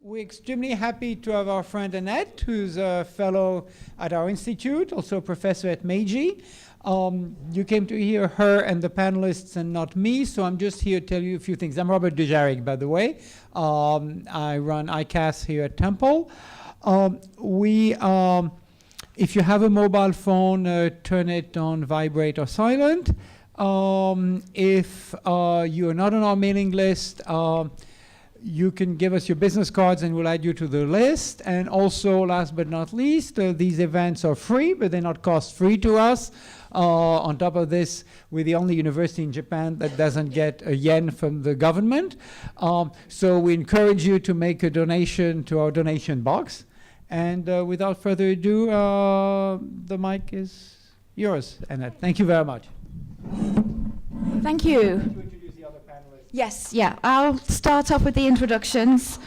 We're extremely happy to have our friend Annette, who's a fellow at our institute, also a professor at Meiji. You came to hear her and the panelists and not me, so I'm just here to tell you a few things. I'm Robert Dujarric, by the way. I run ICAS here at Temple. If you have a mobile phone, turn it on vibrate or silent. If you're not on our mailing list, you can give us your business cards and we'll add you to the list. And also, last but not least, these events are free, but they're not cost-free to us. On top of this, we're the only university in Japan that doesn't get a yen from the government. So we encourage you to make a donation to our donation box. And without further ado, the mic is yours, Annette. Thank you very much. Thank you. Yes, yeah, I'll start off with the introductions.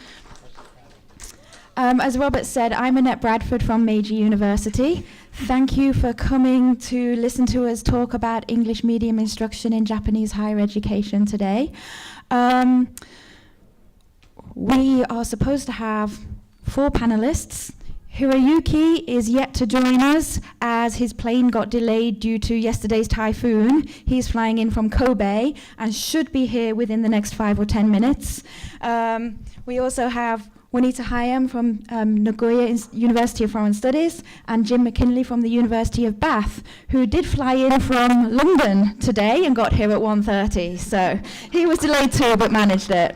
As Robert said, I'm Annette Bradford from Meiji University. Thank you for coming to listen to us talk about English medium instruction in Japanese higher education today. We are supposed to have 4 panelists. Hiroyuki is yet to join us as his plane got delayed due to yesterday's typhoon. He's flying in from Kobe and should be here within the next 5 or 10 minutes. We also have Juanita Heigham from Nagoya University of Foreign Studies and Jim McKinley from the University of Bath, who did fly in from London today and got here at 1:30. So he was delayed too, but managed it.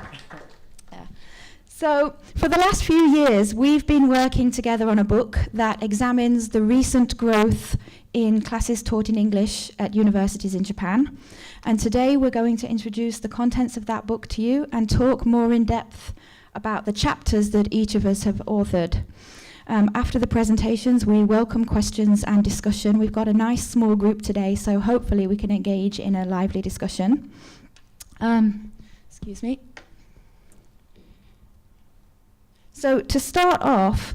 So for the last few years, we've been working together on a book that examines the recent growth in classes taught in English at universities in Japan. And today we're going to introduce the contents of that book to you and talk more in depth about the chapters that each of us have authored. After the presentations, we welcome questions and discussion. We've got a nice small group today, so hopefully we can engage in a lively discussion. Excuse me. So to start off,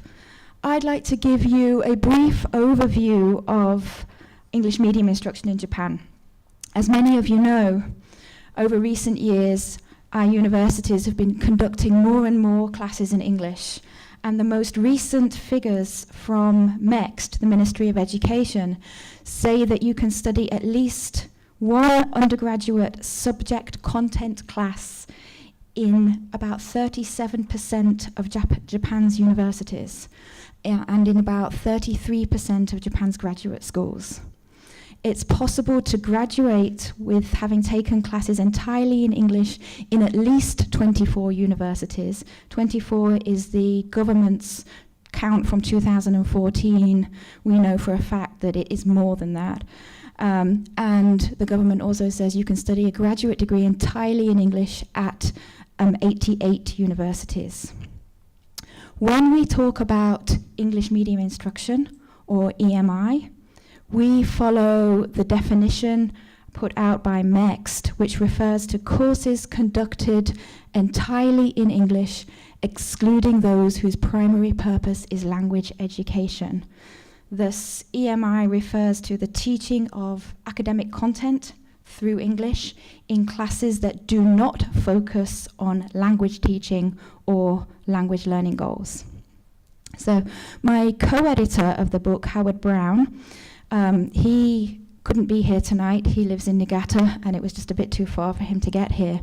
I'd like to give you a brief overview of English medium instruction in Japan. As many of you know, over recent years, our universities have been conducting more and more classes in English. And the most recent figures from MEXT, the Ministry of Education, say that you can study at least one undergraduate subject content class in about 37% of Japan's universities and in about 33% of Japan's graduate schools. It's possible to graduate with having taken classes entirely in English in at least 24 universities. 24 is the government's count from 2014. We know for a fact that it is more than that. And the government also says you can study a graduate degree entirely in English at 88 universities. When we talk about English medium instruction, or EMI, we follow the definition put out by MEXT, which refers to courses conducted entirely in English, excluding those whose primary purpose is language education. Thus, EMI refers to the teaching of academic content through English in classes that do not focus on language teaching or language learning goals. So my co-editor of the book, Howard Brown, he couldn't be here tonight. He lives in Niigata and it was just a bit too far for him to get here.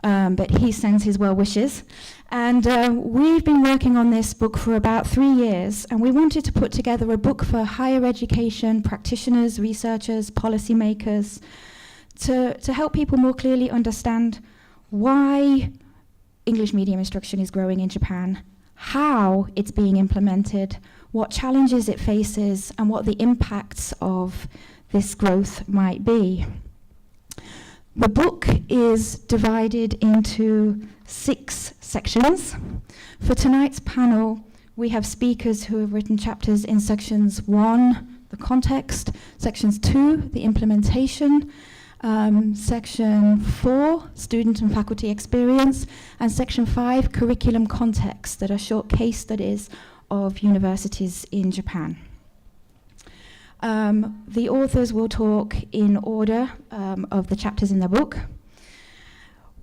But he sends his well wishes. And we've been working on this book for about 3 years, and we wanted to put together a book for higher education practitioners, researchers, policymakers, to help people more clearly understand why English medium instruction is growing in Japan, how it's being implemented, what challenges it faces, and what the impacts of this growth might be. The book is divided into 6 sections. For tonight's panel, we have speakers who have written chapters in sections 1, the context, sections 2, the implementation, section 4, student and faculty experience, and section 5, curriculum context, that are short case studies of universities in Japan. The authors will talk in order of the chapters in the book,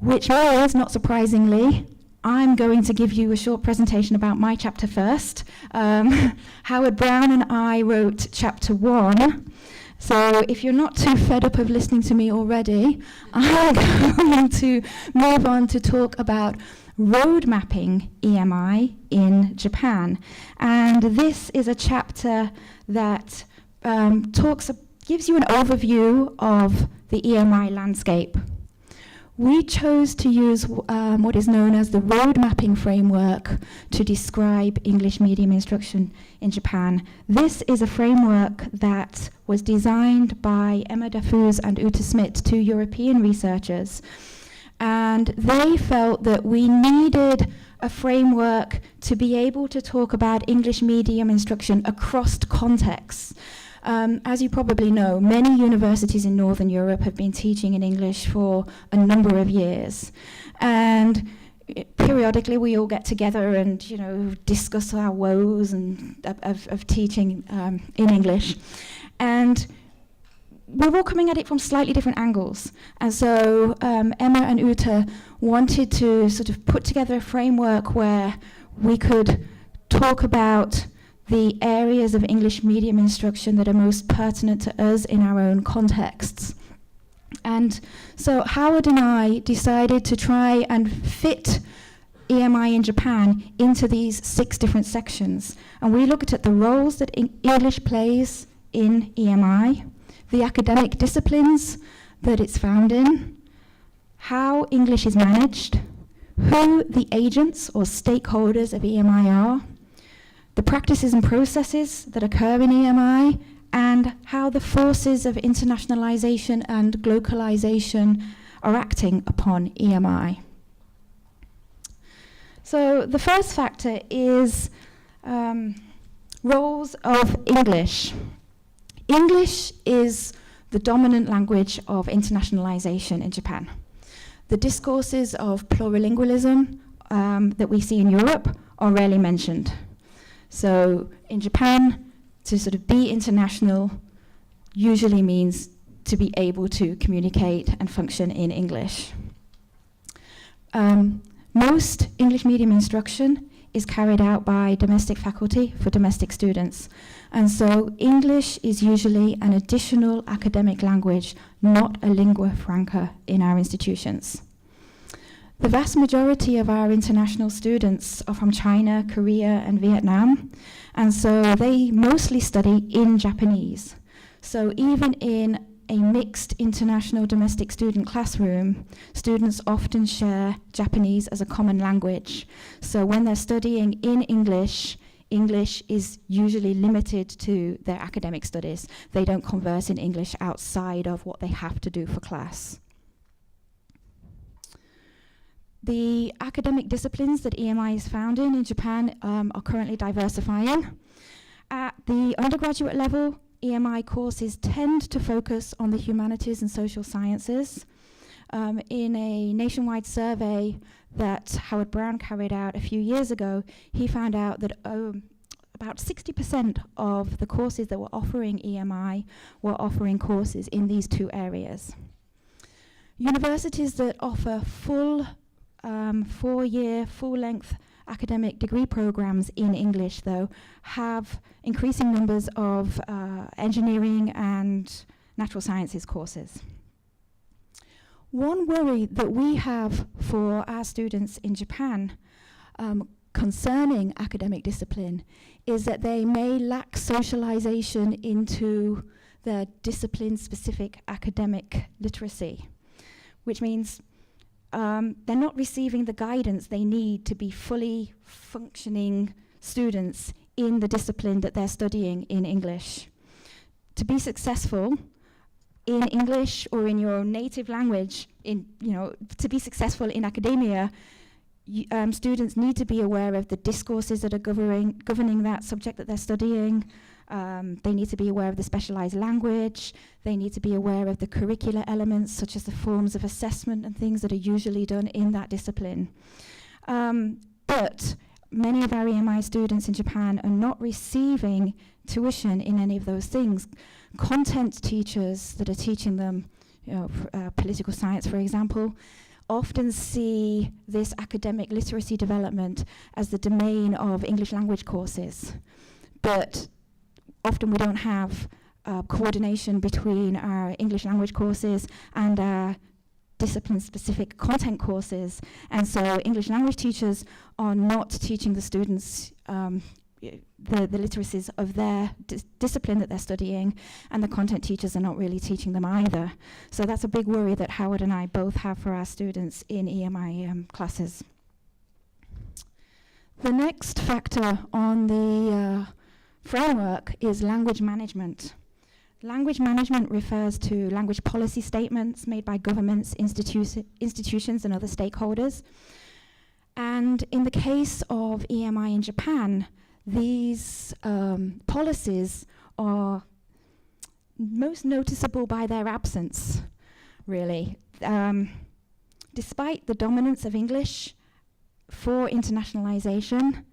which means, not surprisingly, I'm going to give you a short presentation about my chapter first. Howard Brown and I wrote chapter 1. So if you're not too fed up of listening to me already, I'm going to move on to talk about road mapping EMI in Japan. And this is a chapter that gives you an overview of the EMI landscape. We chose to use what is known as the road mapping framework to describe English medium instruction in Japan. This is a framework that was designed by Emma Dafus and Ute Smit, 2 European researchers. And they felt that we needed a framework to be able to talk about English medium instruction across contexts. As you probably know, many universities in Northern Europe have been teaching in English for a number of years. And periodically we all get together and, discuss our woes and of teaching in English. And we're all coming at it from slightly different angles. And so Emma and Ute wanted to sort of put together a framework where we could talk about the areas of English medium instruction that are most pertinent to us in our own contexts. And so Howard and I decided to try and fit EMI in Japan into these 6 different sections. And we looked at the roles that English plays in EMI, the academic disciplines that it's found in, how English is managed, who the agents or stakeholders of EMI are, the practices and processes that occur in EMI, and how the forces of internationalization and globalization are acting upon EMI. So the first factor is roles of English. English is the dominant language of internationalization in Japan. The discourses of plurilingualism that we see in Europe are rarely mentioned. So in Japan, to sort of be international usually means to be able to communicate and function in English. Most English medium instruction is carried out by domestic faculty for domestic students. And so English is usually an additional academic language, not a lingua franca in our institutions. The vast majority of our international students are from China, Korea, and Vietnam, and so they mostly study in Japanese. So even in a mixed international domestic student classroom, students often share Japanese as a common language. So when they're studying in English, English is usually limited to their academic studies. They don't converse in English outside of what they have to do for class. The academic disciplines that EMI is found in Japan are currently diversifying. At the undergraduate level, EMI courses tend to focus on the humanities and social sciences. In a nationwide survey that Howard Brown carried out a few years ago, he found out that about 60% of the courses that were offering EMI were offering courses in these 2 areas. Universities that offer full 4-year, full-length academic degree programs in English, though, have increasing numbers of engineering and natural sciences courses. One worry that we have for our students in Japan concerning academic discipline is that they may lack socialization into their discipline-specific academic literacy, which means they're not receiving the guidance they need to be fully functioning students in the discipline that they're studying in English. To be successful in English or in your native language, to be successful in academia, students need to be aware of the discourses that are governing that subject that they're studying. They need to be aware of the specialized language. They need to be aware of the curricular elements, such as the forms of assessment and things that are usually done in that discipline. But many of our EMI students in Japan are not receiving tuition in any of those things. Content teachers that are teaching them, political science, for example, often see this academic literacy development as the domain of English language courses. But often we don't have coordination between our English language courses and our discipline-specific content courses. And so English language teachers are not teaching the students the literacies of their discipline that they're studying, and the content teachers are not really teaching them either. So that's a big worry that Howard and I both have for our students in EMI classes. The next factor on the framework is language management. Language management refers to language policy statements made by governments, institutions, and other stakeholders. And in the case of EMI in Japan, these policies are most noticeable by their absence, really. Despite the dominance of English for internationalization,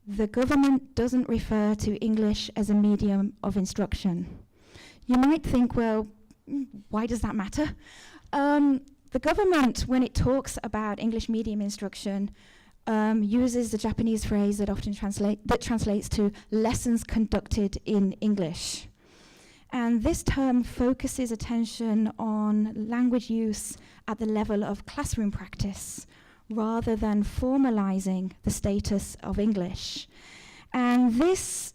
the government doesn't refer to English as a medium of instruction. You might think, well, why does that matter? The government, when it talks about English medium instruction, uses the Japanese phrase that often translates to lessons conducted in English. And this term focuses attention on language use at the level of classroom practice, rather than formalizing the status of English. And this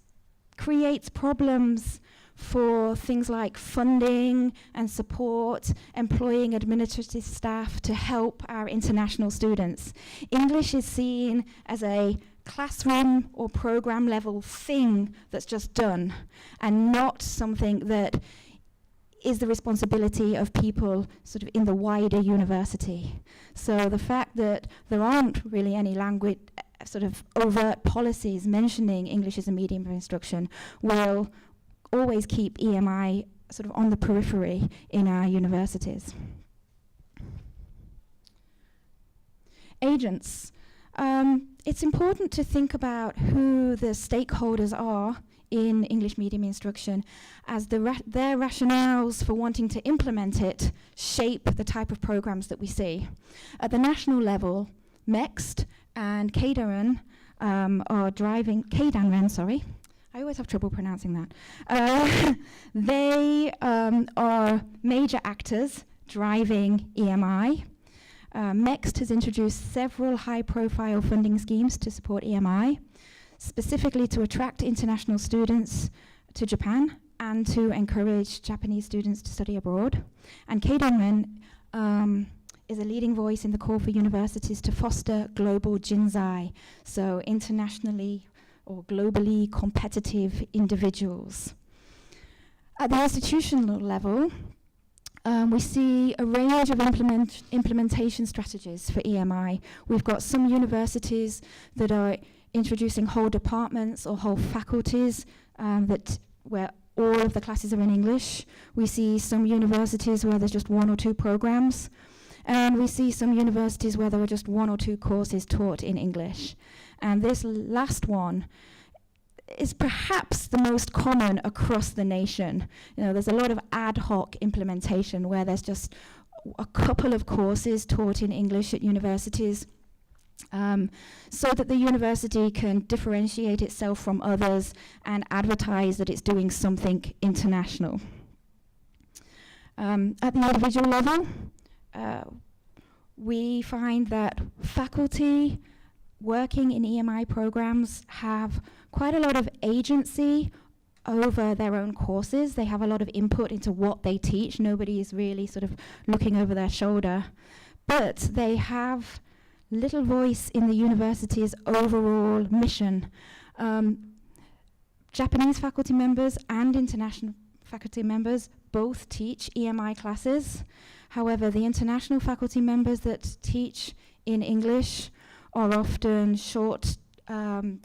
creates problems for things like funding and support, employing administrative staff to help our international students. English is seen as a classroom or program level thing that's just done, and not something that is the responsibility of people sort of in the wider university. So the fact that there aren't really any language sort of overt policies mentioning English as a medium of instruction will always keep EMI sort of on the periphery in our universities. Agents. It's important to think about who the stakeholders are in English medium instruction, as their rationales for wanting to implement it shape the type of programs that we see. At the national level, MEXT and KDANREN are driving, KDANREN, sorry, I always have trouble pronouncing that. They are major actors driving EMI. MEXT has introduced several high-profile funding schemes to support EMI, specifically to attract international students to Japan and to encourage Japanese students to study abroad. And KDANREN is a leading voice in the call for universities to foster global jinsai, so internationally or globally competitive individuals. At the institutional level, we see a range of implementation strategies for EMI. We've got some universities that are introducing whole departments or whole faculties where all of the classes are in English. We see some universities where there's just one or two programs. And we see some universities where there are just one or two courses taught in English. And this last one is perhaps the most common across the nation. You know, there's a lot of ad hoc implementation where there's just a couple of courses taught in English at universities, so that the university can differentiate itself from others and advertise that it's doing something international. At the individual level, we find that faculty working in EMI programs have quite a lot of agency over their own courses. They have a lot of input into what they teach. Nobody is really sort of looking over their shoulder. But they have little voice in the university's overall mission. Japanese faculty members and international faculty members both teach EMI classes. However, the international faculty members that teach in English are often short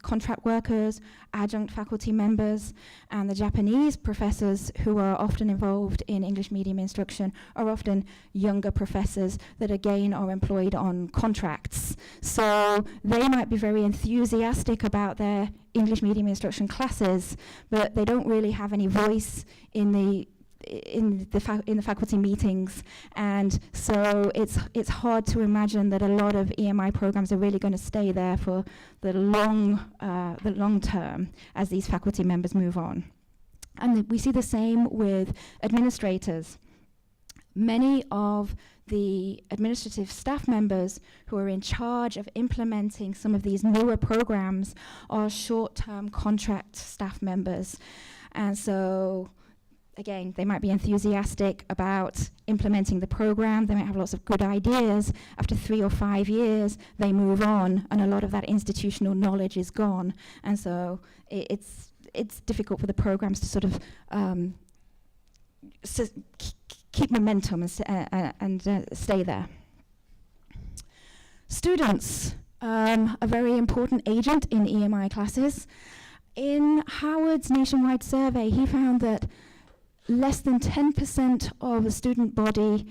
contract workers, adjunct faculty members, and the Japanese professors who are often involved in English medium instruction are often younger professors that again are employed on contracts. So they might be very enthusiastic about their English medium instruction classes, but they don't really have any voice in in the faculty meetings, and so it's hard to imagine that a lot of EMI programs are really going to stay there for the long term as these faculty members move on. And we see the same with administrators. Many of the administrative staff members who are in charge of implementing some of these newer programs are short-term contract staff members. And so, again, they might be enthusiastic about implementing the program. They might have lots of good ideas. After 3 or 5 years, they move on, and a lot of that institutional knowledge is gone. And so it's difficult for the programs to sort of keep momentum and stay there. Students, a very important agent in EMI classes. In Howard's nationwide survey, he found that less than 10% of the student body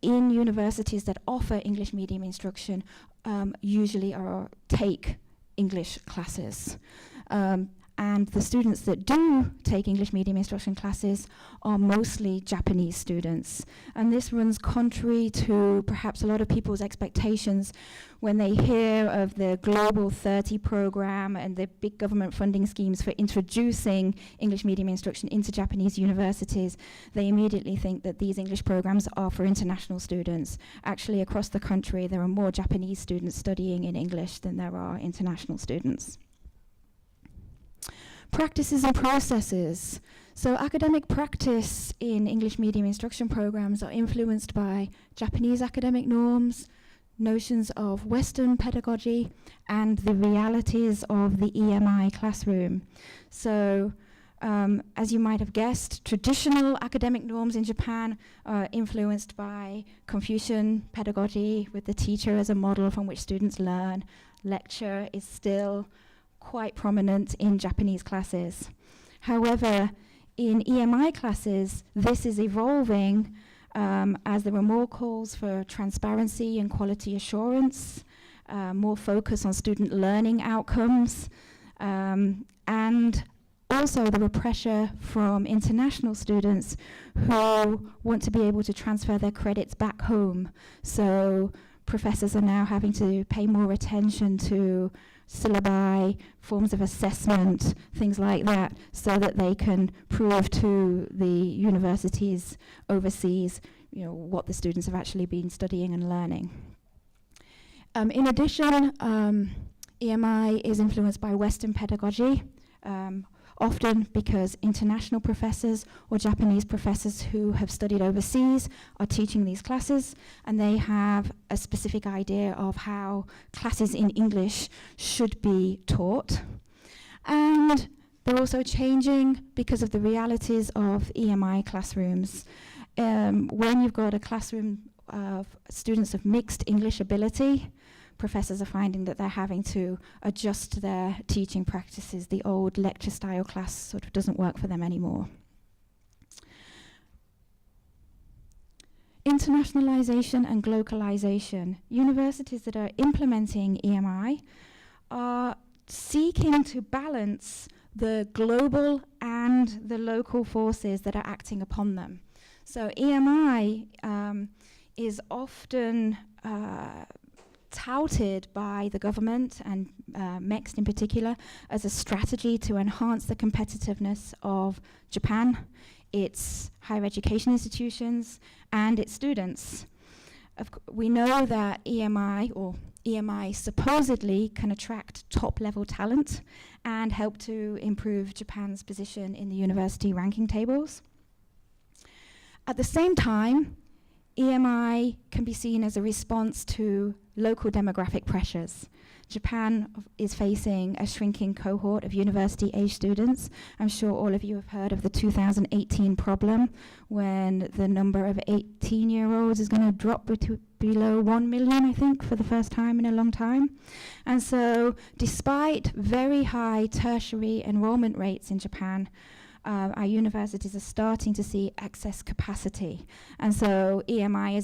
in universities that offer English medium instruction usually take English classes. And the students that do take English medium instruction classes are mostly Japanese students. And this runs contrary to perhaps a lot of people's expectations when they hear of the Global 30 program and the big government funding schemes for introducing English medium instruction into Japanese universities. They immediately think that these English programs are for international students. Actually, across the country, there are more Japanese students studying in English than there are international students. Practices and processes. So academic practice in English medium instruction programs are influenced by Japanese academic norms, notions of Western pedagogy, and the realities of the EMI classroom. So as you might have guessed, traditional academic norms in Japan are influenced by Confucian pedagogy, with the teacher as a model from which students learn. Lecture is still quite prominent in Japanese classes. However, in EMI classes, this is evolving as there are more calls for transparency and quality assurance, more focus on student learning outcomes, and also there are pressure from international students who want to be able to transfer their credits back home. So professors are now having to pay more attention to syllabi, forms of assessment, things like that, so that they can prove to the universities overseas, what the students have actually been studying and learning. In addition, EMI is influenced by Western pedagogy, often because international professors or Japanese professors who have studied overseas are teaching these classes, and they have a specific idea of how classes in English should be taught. And they're also changing because of the realities of EMI classrooms. When you've got a classroom of students of mixed English ability, professors are finding that they're having to adjust their teaching practices. The old lecture style class sort of doesn't work for them anymore. Internationalization and globalization. Universities that are implementing EMI are seeking to balance the global and the local forces that are acting upon them. So EMI is often touted by the government and MEXT in particular as a strategy to enhance the competitiveness of Japan, its higher education institutions, and its students. We know that EMI supposedly can attract top-level talent and help to improve Japan's position in the university ranking tables. At the same time, EMI can be seen as a response to local demographic pressures. Japan is facing a shrinking cohort of university-age students. I'm sure all of you have heard of the 2018 problem, when the number of 18-year-olds is going to drop below 1 million, I think, for the first time in a long time. And so, despite very high tertiary enrollment rates in Japan, our universities are starting to see excess capacity. And so EMI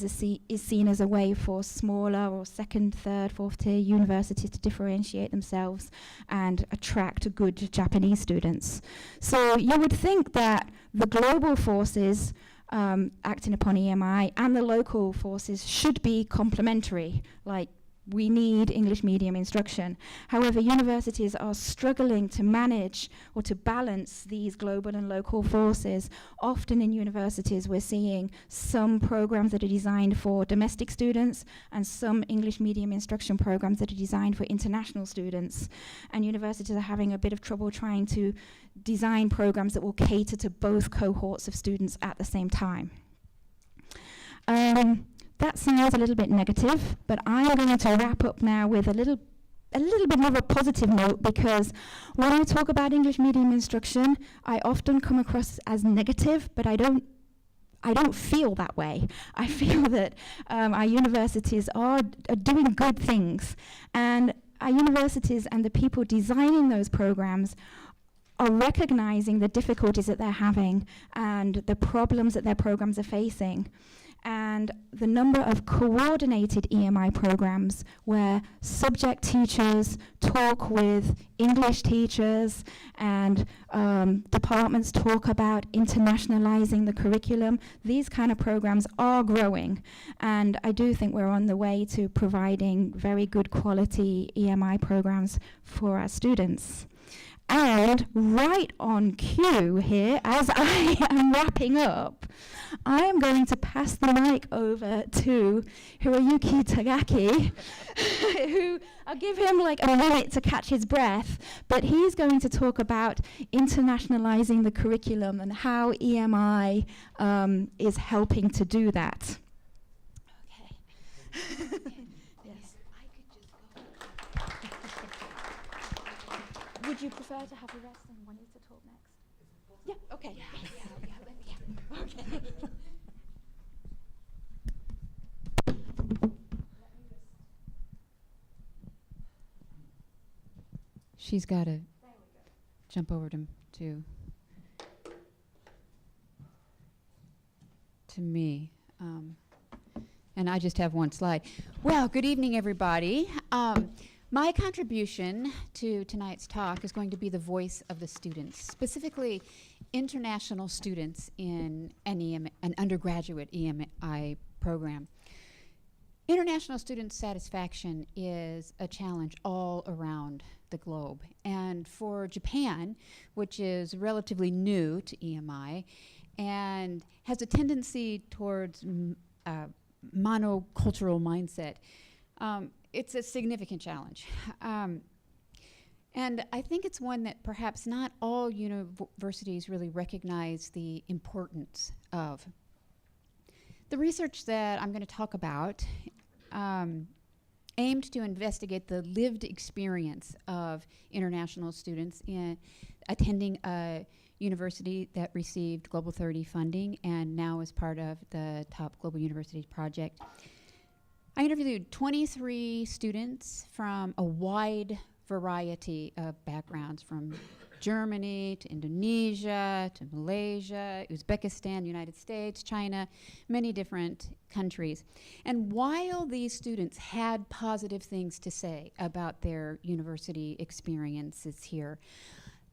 is seen as a way for smaller or second, third, fourth tier universities to differentiate themselves and attract good Japanese students. So you would think that the global forces acting upon EMI and the local forces should be complementary. Like, we need English medium instruction. However, universities are struggling to manage or to balance these global and local forces. Often in universities, we're seeing some programs that are designed for domestic students and some English medium instruction programs that are designed for international students. And universities are having a bit of trouble trying to design programs that will cater to both cohorts of students at the same time. That sounds a little bit negative, but I'm going to wrap up now with a little bit more of a positive note, because when I talk about English medium instruction, I often come across as negative, but I don't feel that way. I feel that our universities are doing good things, and our universities and the people designing those programs are recognizing the difficulties that they're having and the problems that their programs are facing. And the number of coordinated EMI programs where subject teachers talk with English teachers and departments talk about internationalizing the curriculum, these kind of programs are growing. And I do think we're on the way to providing very good quality EMI programs for our students. And right on cue here, as I am wrapping up, I am going to pass the mic over to Hiroyuki Takagi, who I'll give him like a minute to catch his breath, but he's going to talk about internationalizing the curriculum and how EMI is helping to do that. Okay. Yes. Would you prefer to have a rest and Juanita talk next? Yeah, okay. Yeah. Okay. She's got to jump over to me. And I just have one slide. Well, good evening, everybody. My contribution to tonight's talk is going to be the voice of the students, specifically international students in an undergraduate EMI program. International student satisfaction is a challenge all around the globe. And for Japan, which is relatively new to EMI and has a tendency towards monocultural mindset, it's a significant challenge. And I think it's one that perhaps not all universities really recognize the importance of. The research that I'm going to talk about aimed to investigate the lived experience of international students in attending a university that received Global 30 funding and now is part of the Top Global Universities Project. I interviewed 23 students from a wide variety of backgrounds, from Germany to Indonesia to Malaysia, Uzbekistan, United States, China, many different countries. And while these students had positive things to say about their university experiences here,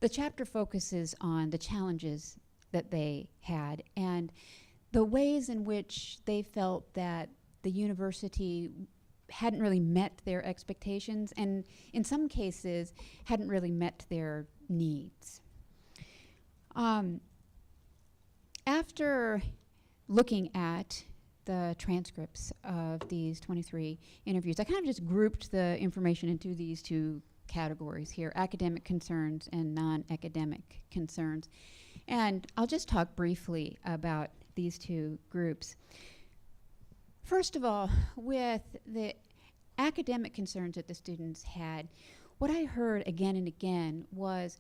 the chapter focuses on the challenges that they had and the ways in which they felt that the university hadn't really met their expectations and in some cases hadn't really met their needs. After looking at the transcripts of these 23 interviews, I kind of just grouped the information into these two categories here: academic concerns and non-academic concerns. And I'll just talk briefly about these two groups. First of all, with the academic concerns that the students had, what I heard again and again was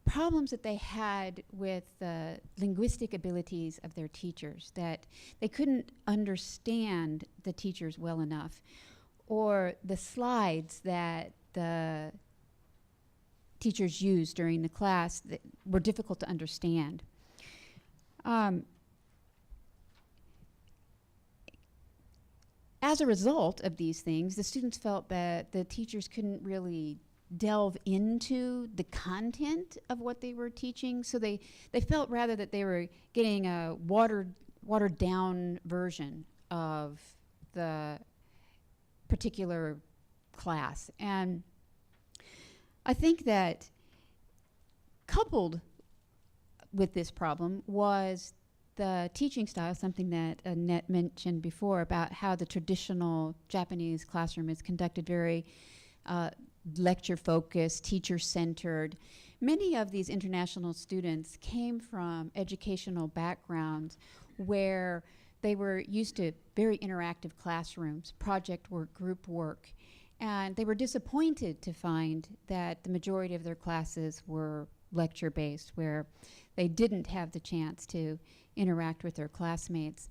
problems that they had with the linguistic abilities of their teachers, that they couldn't understand the teachers well enough, or the slides that the teachers used during the class that were difficult to understand. As a result of these things, the students felt that the teachers couldn't really delve into the content of what they were teaching. So they felt rather that they were getting a watered down version of the particular class. And I think that coupled with this problem was the teaching style, something that Annette mentioned before about how the traditional Japanese classroom is conducted very lecture-focused, teacher-centered. Many of these international students came from educational backgrounds where they were used to very interactive classrooms, project work, group work, and they were disappointed to find that the majority of their classes were lecture-based, where they didn't have the chance to interact with their classmates.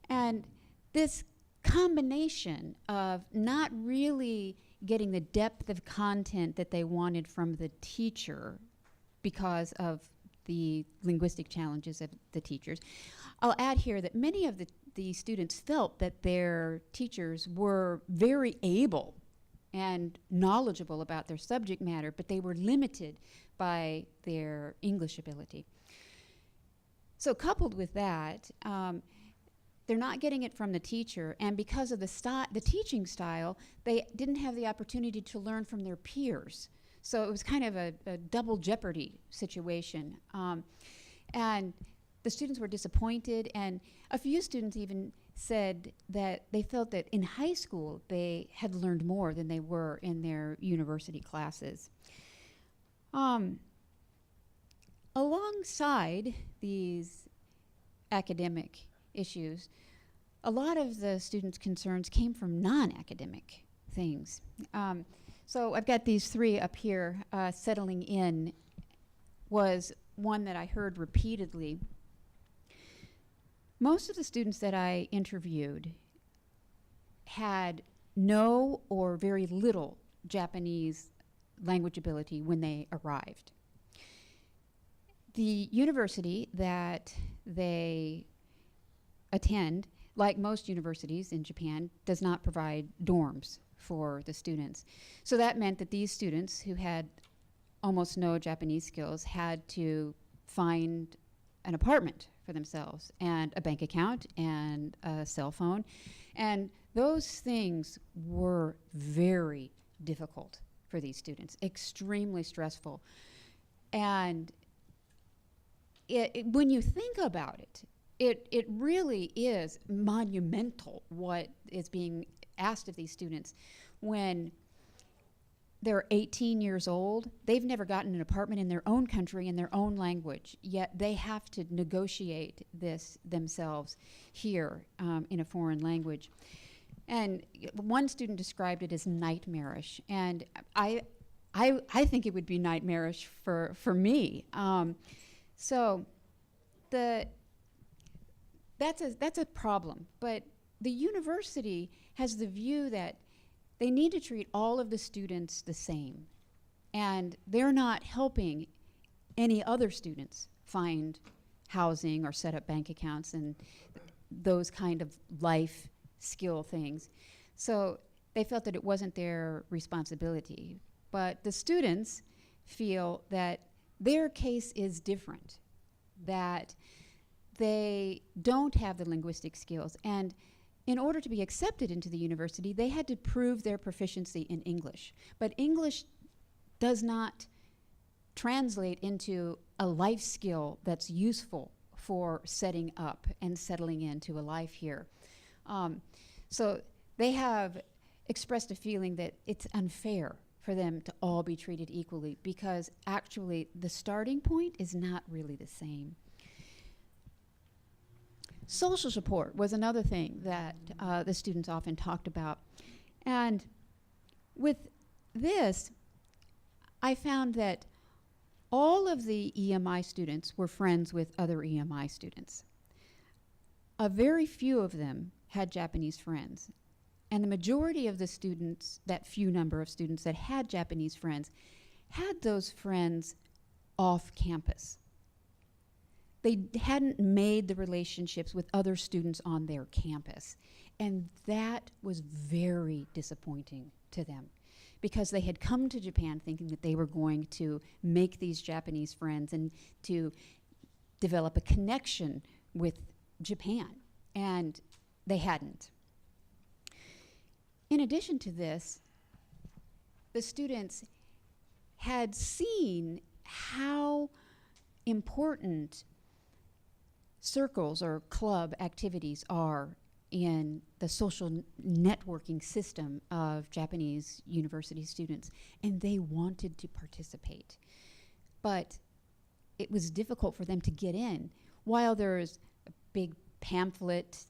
And this combination of not really getting the depth of content that they wanted from the teacher because of the linguistic challenges of the teachers. I'll add here that many of the students felt that their teachers were very able and knowledgeable about their subject matter, but they were limited by their English ability. So coupled with that, they're not getting it from the teacher, and because of the teaching style, they didn't have the opportunity to learn from their peers. So it was kind of a double jeopardy situation. And the students were disappointed, and a few students even said that they felt that in high school they had learned more than they were in their university classes. Alongside these academic issues, a lot of the students' concerns came from non-academic things. So I've got these three up here. Settling in was one that I heard repeatedly. Most of the students that I interviewed had no or very little Japanese language ability when they arrived. The university that they attend, like most universities in Japan, does not provide dorms for the students. So that meant that these students who had almost no Japanese skills had to find an apartment for themselves and a bank account and a cell phone. And those things were very difficult for these students, extremely stressful. And when you think about it, it really is monumental what is being asked of these students. When they're 18 years old, they've never gotten an apartment in their own country in their own language, yet they have to negotiate this themselves here in a foreign language. And one student described it as nightmarish, and I think it would be nightmarish for me. So that's a problem, but the university has the view that they need to treat all of the students the same, and they're not helping any other students find housing or set up bank accounts and those kind of life skill things. So they felt that it wasn't their responsibility. But the students feel that their case is different, that they don't have the linguistic skills, and in order to be accepted into the university, they had to prove their proficiency in English. But English does not translate into a life skill that's useful for setting up and settling into a life here. So they have expressed a feeling that it's unfair for them to all be treated equally, because actually the starting point is not really the same. Social support was another thing that the students often talked about. And with this, I found that all of the EMI students were friends with other EMI students. A very few of them had Japanese friends. And the majority of the students, that few number of students that had Japanese friends, had those friends off campus. They hadn't made the relationships with other students on their campus. And that was very disappointing to them, because they had come to Japan thinking that they were going to make these Japanese friends and to develop a connection with Japan, and they hadn't. In addition to this, the students had seen how important circles or club activities are in the social networking system of Japanese university students, and they wanted to participate. But it was difficult for them to get in. While there's a big pamphlet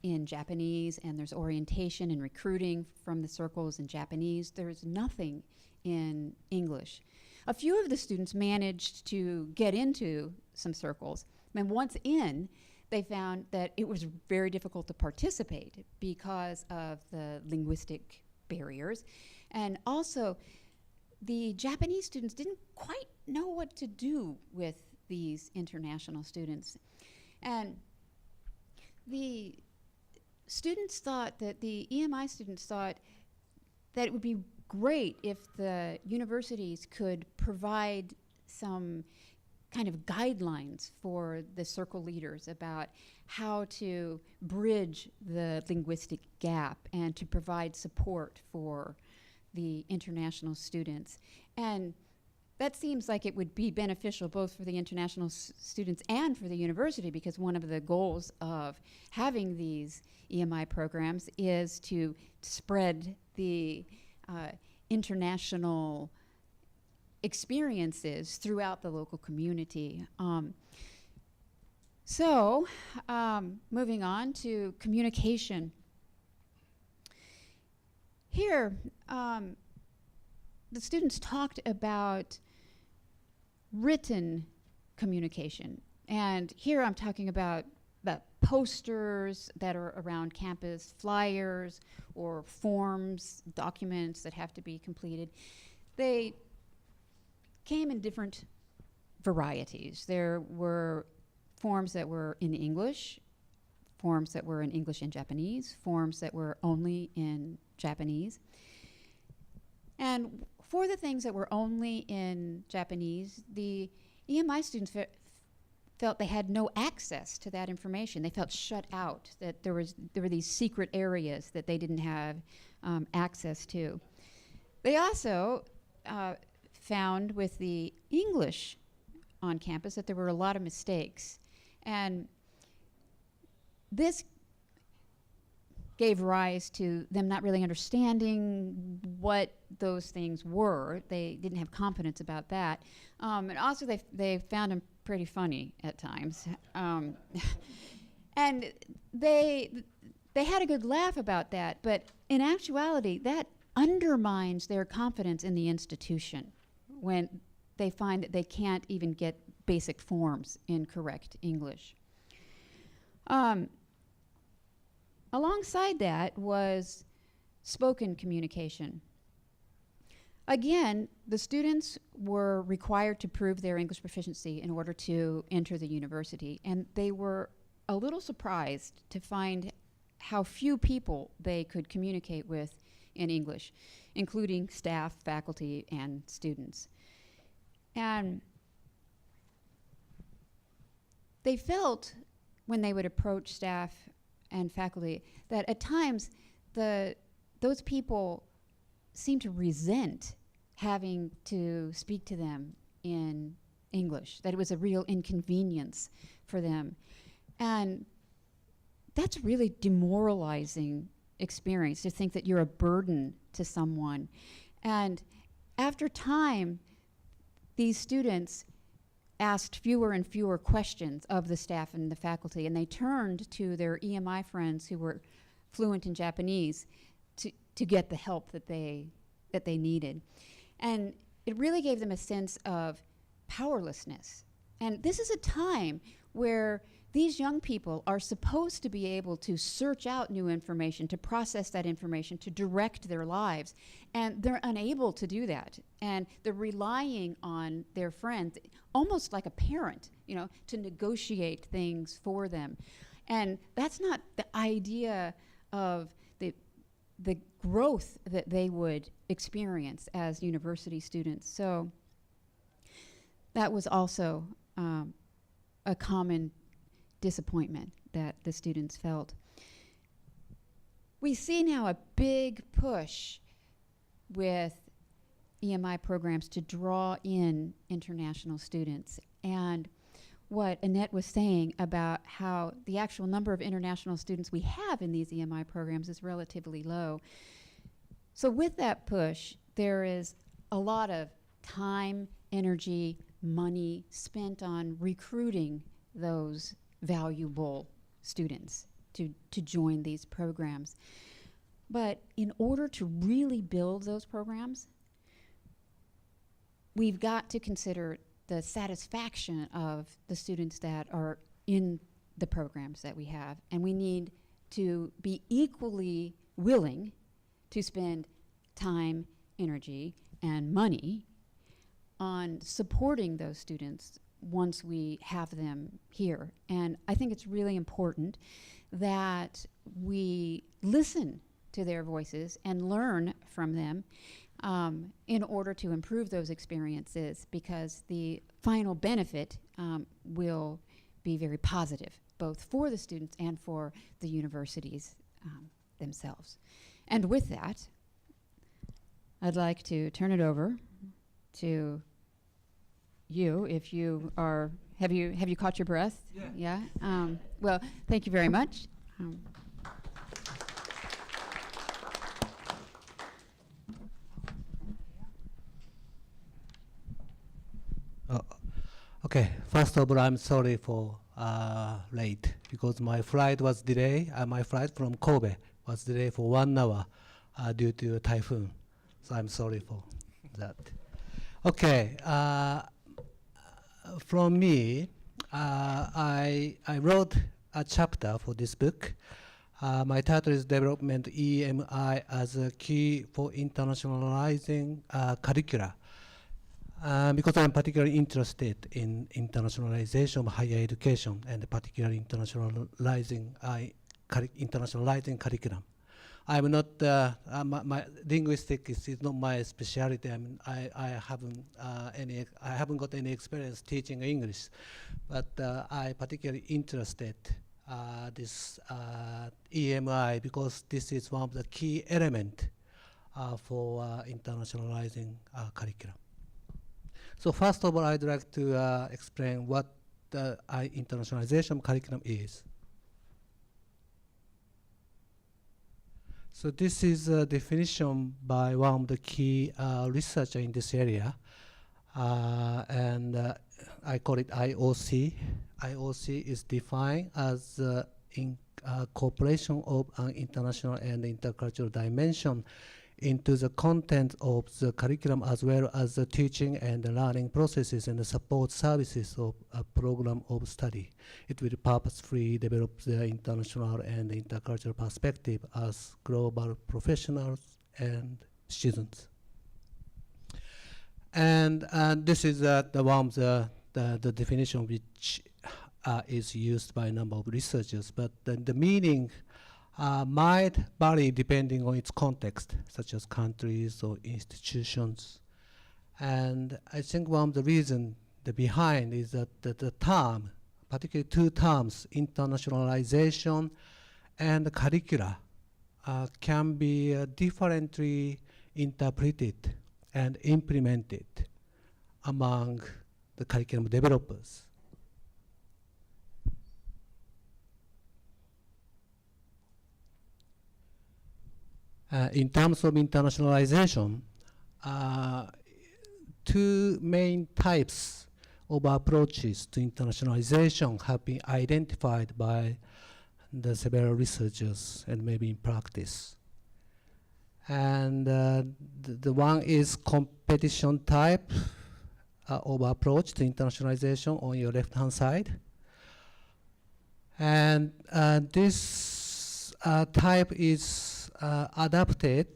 in Japanese and there's orientation and recruiting from the circles in Japanese, there's nothing in English. A few of the students managed to get into some circles, and once in, they found that it was very difficult to participate because of the linguistic barriers. And also, the Japanese students didn't quite know what to do with these international students. And the students thought that, the EMI students thought that it would be great if the universities could provide some kind of guidelines for the circle leaders about how to bridge the linguistic gap and to provide support for the international students. And that seems like it would be beneficial both for the international students and for the university, because one of the goals of having these EMI programs is to spread the international experiences throughout the local community. Moving on to communication. Here, the students talked about written communication. And here I'm talking about posters that are around campus, flyers, or forms, documents that have to be completed. They came in different varieties. There were forms that were in English, forms that were in English and Japanese, forms that were only in Japanese. And for the things that were only in Japanese, the EMI students felt they had no access to that information. They felt shut out, that there were these secret areas that they didn't have access to. They also found with the English on campus that there were a lot of mistakes. And this gave rise to them not really understanding what those things were. They didn't have confidence about that. And also they found them pretty funny at times. And they had a good laugh about that, but in actuality, that undermines their confidence in the institution when they find that they can't even get basic forms in correct English. Alongside that was spoken communication. Again, the students were required to prove their English proficiency in order to enter the university, and they were a little surprised to find how few people they could communicate with in English, including staff, faculty, and students. And they felt, when they would approach staff and faculty, that at times those people seemed to resent having to speak to them in English, that it was a real inconvenience for them. And that's a really demoralizing experience, to think that you're a burden to someone. And after time, these students asked fewer and fewer questions of the staff and the faculty, and they turned to their EMI friends who were fluent in Japanese to get the help that they needed. And it really gave them a sense of powerlessness. And this is a time where these young people are supposed to be able to search out new information, to process that information, to direct their lives. And they're unable to do that. And they're relying on their friends, almost like a parent, to negotiate things for them. And that's not the idea of the growth that they would experience as university students. So that was also a common disappointment that the students felt. We see now a big push with EMI programs to draw in international students. And what Annette was saying about how the actual number of international students we have in these EMI programs is relatively low. So with that push, there is a lot of time, energy, money spent on recruiting those valuable students to join these programs. But in order to really build those programs, we've got to consider the satisfaction of the students that are in the programs that we have. And we need to be equally willing to spend time, energy, and money on supporting those students once we have them here. And I think it's really important that we listen to their voices and learn from them in order to improve those experiences, because the final benefit will be very positive, both for the students and for the universities themselves. And with that, I'd like to turn it over to you, if you are, have you caught your breath? Yeah. Yeah? Well, thank you very much. Okay, first of all, I'm sorry for late, because my flight was delayed. My flight from Kobe was delayed for 1 hour due to a typhoon. So I'm sorry for that. Okay, from me, I wrote a chapter for this book. My title is Development EMI as a Key for Internationalizing Curricula. Because I'm particularly interested in internationalization of higher education, and particularly internationalizing curriculum. I'm not, my linguistics is not my specialty. I mean, I haven't got any experience teaching English, but I particularly interested this EMI, because this is one of the key elements for internationalizing curriculum. So first of all, I'd like to explain what the internationalization curriculum is. So this is a definition by one of the key researchers in this area, and I call it IOC. IOC is defined as incorporation of an international and intercultural dimension into the content of the curriculum, as well as the teaching and the learning processes and the support services of a program of study. It will purposefully develop the international and intercultural perspective as global professionals and students. And this is the one of the definition which is used by a number of researchers, but the meaning might vary depending on its context, such as countries or institutions. And I think one of the reasons behind is that the term, particularly two terms, internationalization and curricula, can be differently interpreted and implemented among the curriculum developers. In terms of internationalization, two main types of approaches to internationalization have been identified by the several researchers and maybe in practice. And the one is competition type of approach to internationalization on your left-hand side. And this type is adopted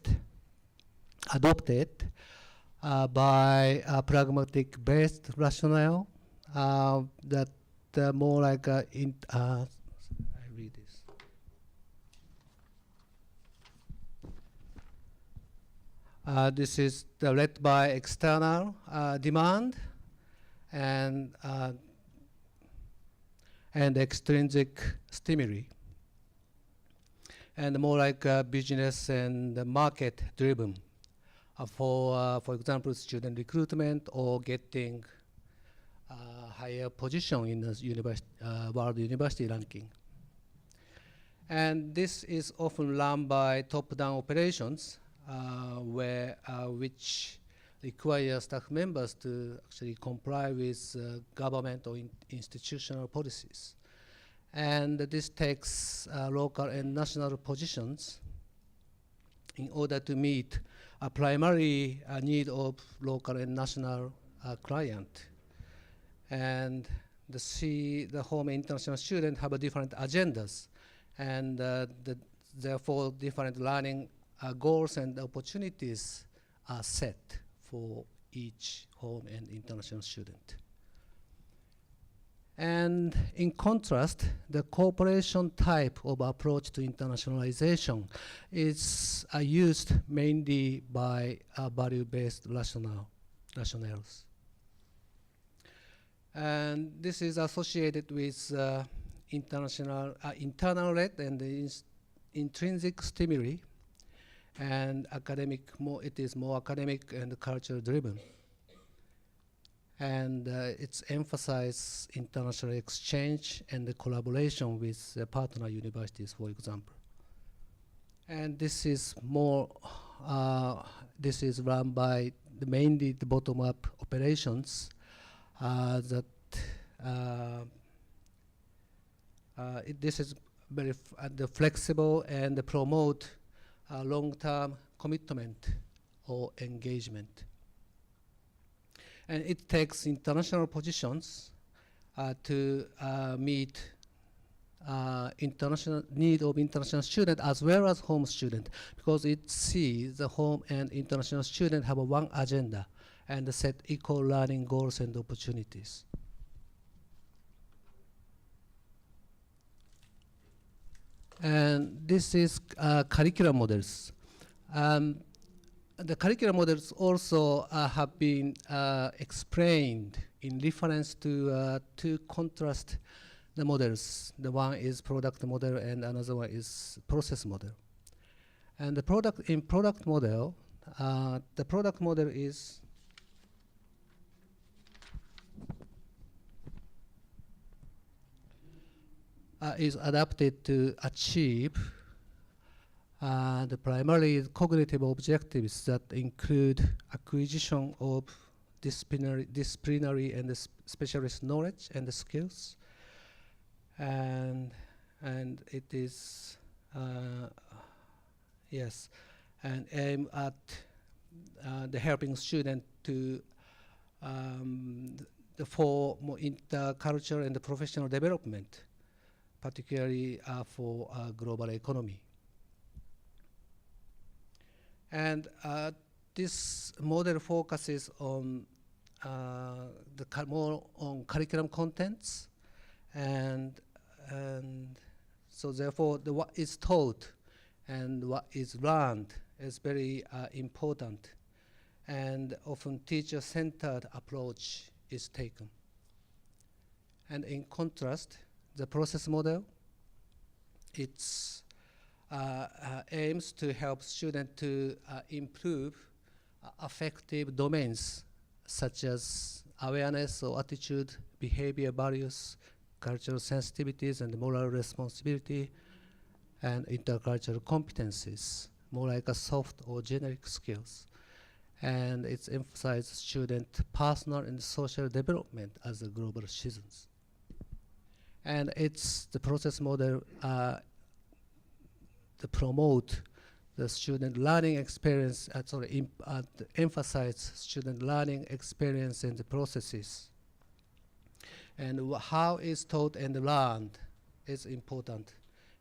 by a pragmatic-based rationale that more like I read this. This is led by external demand and extrinsic stimuli, and more like business and market driven for example, student recruitment or getting higher position in the world university ranking. And this is often run by top-down operations, which require staff members to actually comply with government or institutional policies. And this takes local and national positions in order to meet a primary need of local and national client. And the home international students have different agendas, and therefore different learning goals and opportunities are set for each home and international student. And in contrast, the cooperation type of approach to internationalization is used mainly by value-based rationales. And this is associated with internal rate and intrinsic stimuli, and it is more academic and culture driven. And it's emphasized international exchange and the collaboration with partner universities, for example. And this is more, this is run by mainly the bottom-up operations this is very flexible and promote long-term commitment or engagement. And it takes international positions to meet international need of international student as well as home student, because it sees the home and international student have one agenda and set equal learning goals and opportunities. And this is curriculum models. The curriculum models also have been explained in reference to two contrast the models. The one is product model and another one is process model. And the product model is adapted to achieve the primary cognitive objectives that include acquisition of disciplinary and specialist knowledge and skills, and it is and aim at the helping student to for more intercultural and professional development, particularly for global economy. And this model focuses on more on curriculum contents, and so therefore what is taught and what is learned is very important, and often teacher-centered approach is taken. And in contrast, the process model, it's aims to help students to improve affective domains such as awareness or attitude, behavior, values, cultural sensitivities, and moral responsibility, and intercultural competencies, more like a soft or generic skills. And it's emphasized student personal and social development as a global citizens. And it's the process model to promote the student learning experience, emphasize student learning experience and the processes. And how is taught and learned is important,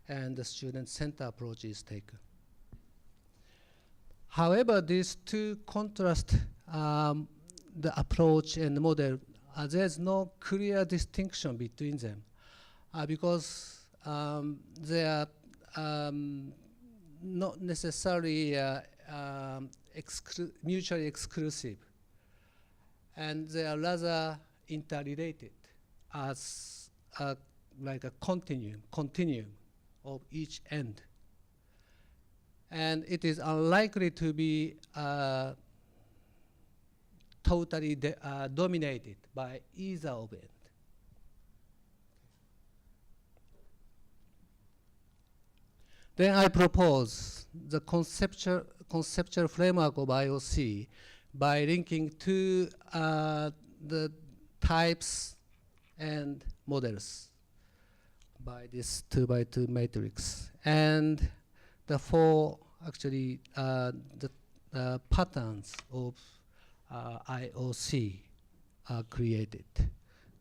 and the student-centered approach is taken. However, these two contrast the approach and the model. There's no clear distinction between them because they are not necessarily mutually exclusive, and they are rather interrelated as like a continuum of each end. And it is unlikely to be totally dominated by either of it. Then I propose the conceptual framework of IOC by linking to the types and models by this 2x2 matrix. And the four actually the patterns of IOC are created.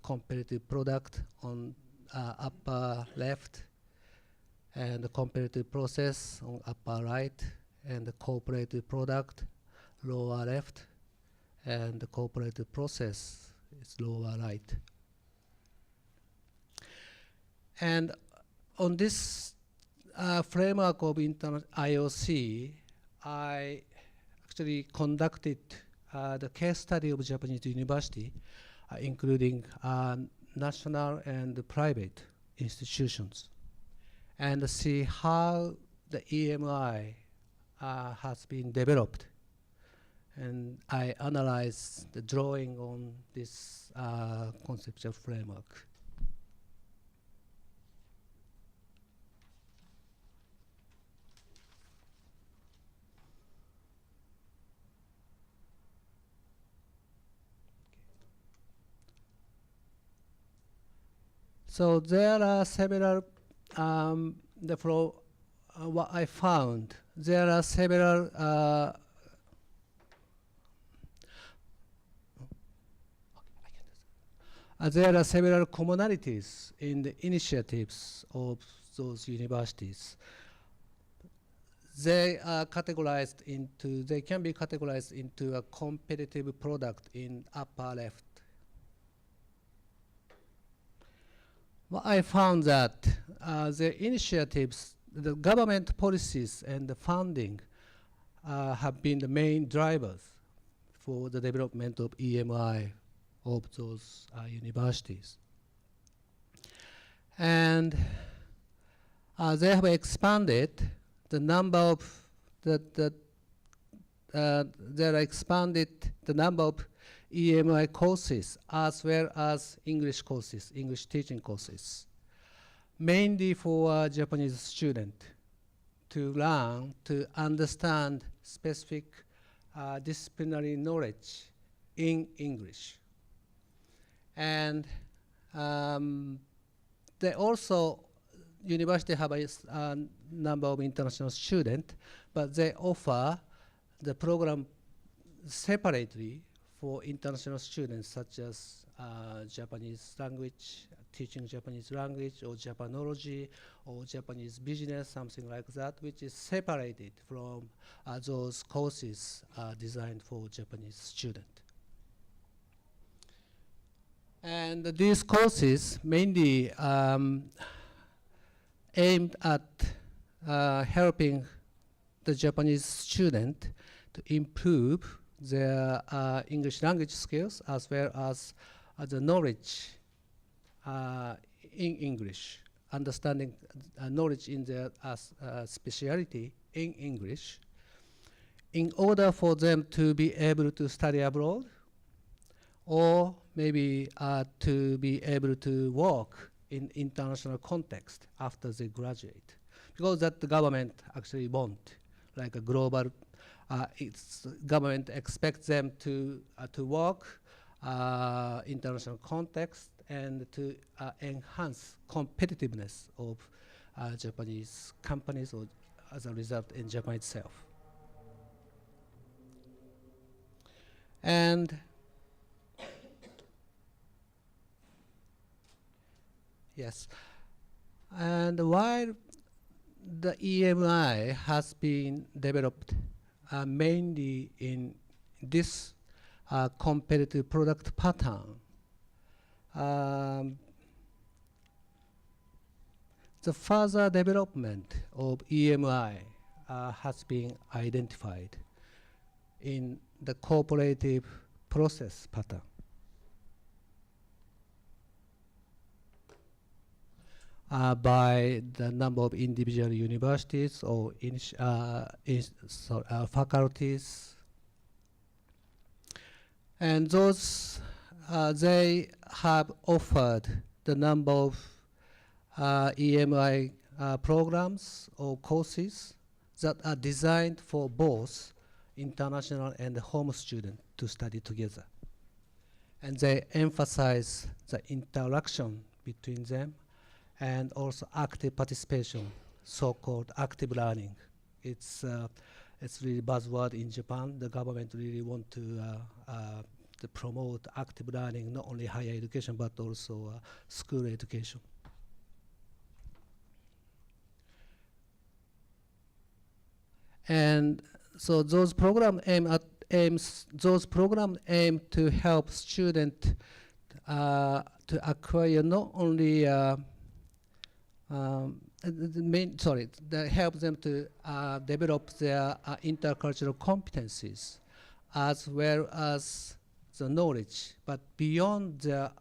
Comparative product on upper left, and the comparative process on upper right, and the cooperative product lower left, and the cooperative process is lower right. And on this framework of IOC, I actually conducted the case study of Japanese university, including national and private institutions, and see how the EMI has been developed. And I analyzed the drawing on this conceptual framework. So there are several, what I found, there are several there are several commonalities in the initiatives of those universities. They are categorized into, they can be categorized into a competitive product in upper left. Well, I found that the initiatives, the government policies and the funding have been the main drivers for the development of EMI of those universities. And they have expanded the number of EMI courses as well as English courses, English teaching courses, mainly for Japanese students to learn, to understand specific disciplinary knowledge in English. And they also, university have a number of international students, but they offer the program separately for international students, such as Japanese language, teaching Japanese language, or Japanology, or Japanese business, something like that, which is separated from those courses designed for Japanese students. And these courses mainly aimed at helping the Japanese student to improve their English language skills as well as the knowledge in English, understanding knowledge in their specialty in English, in order for them to be able to study abroad, or maybe to be able to work in international context after they graduate. Because that the government actually want, like a global, its government expects them to work international context and to enhance competitiveness of Japanese companies, or as a result in Japan itself. And yes, and while the EMI has been developed mainly in this competitive product pattern, the further development of EMI has been identified. in the cooperative process pattern. By the number of individual universities or faculties. And those, they have offered the number of EMI programs or courses that are designed for both international and home students to study together. And they emphasize the interaction between them and also active participation, so-called active learning. It's really buzzword in Japan. The government really want to promote active learning, not only higher education, but also school education. And so those programs aim to help students to acquire not only help them to develop their intercultural competencies as well as the knowledge, but beyond their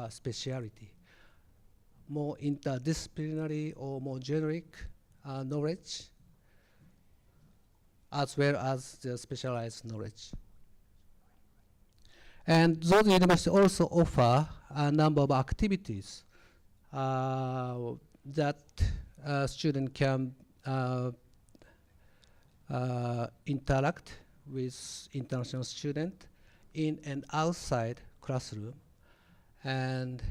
speciality, more interdisciplinary or more generic knowledge, as well as the specialized knowledge. And those universities also offer a number of activities that students can interact with international students in and outside classroom. And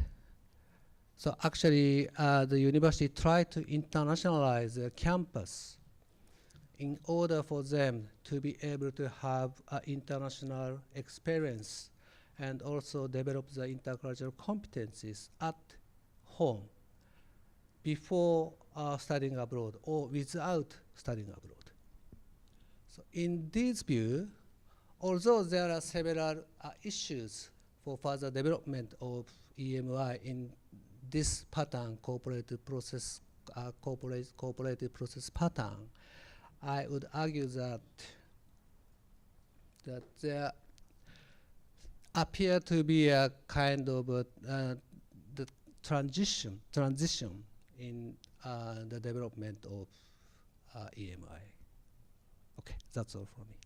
so actually the university tried to internationalize the campus in order for them to be able to have an international experience and also develop the intercultural competencies at home before studying abroad or without studying abroad. So in this view, although there are several issues for further development of EMI in this pattern, cooperative process pattern, I would argue that there appear to be a kind of the transition in the development of EMI. Okay, that's all for me.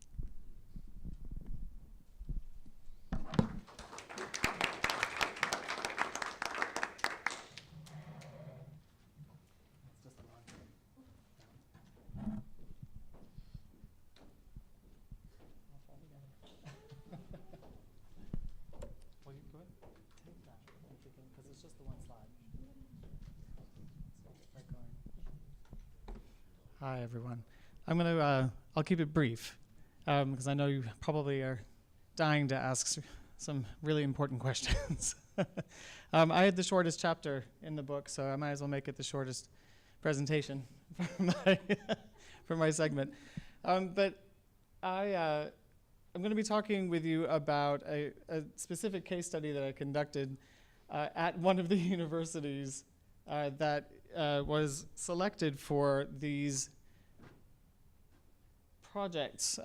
Hi, everyone. I'll keep it brief, because I know you probably are dying to ask some really important questions. I had the shortest chapter in the book, so I might as well make it the shortest presentation for my segment. But I'm going to be talking with you about a specific case study that I conducted at one of the universities that was selected for these projects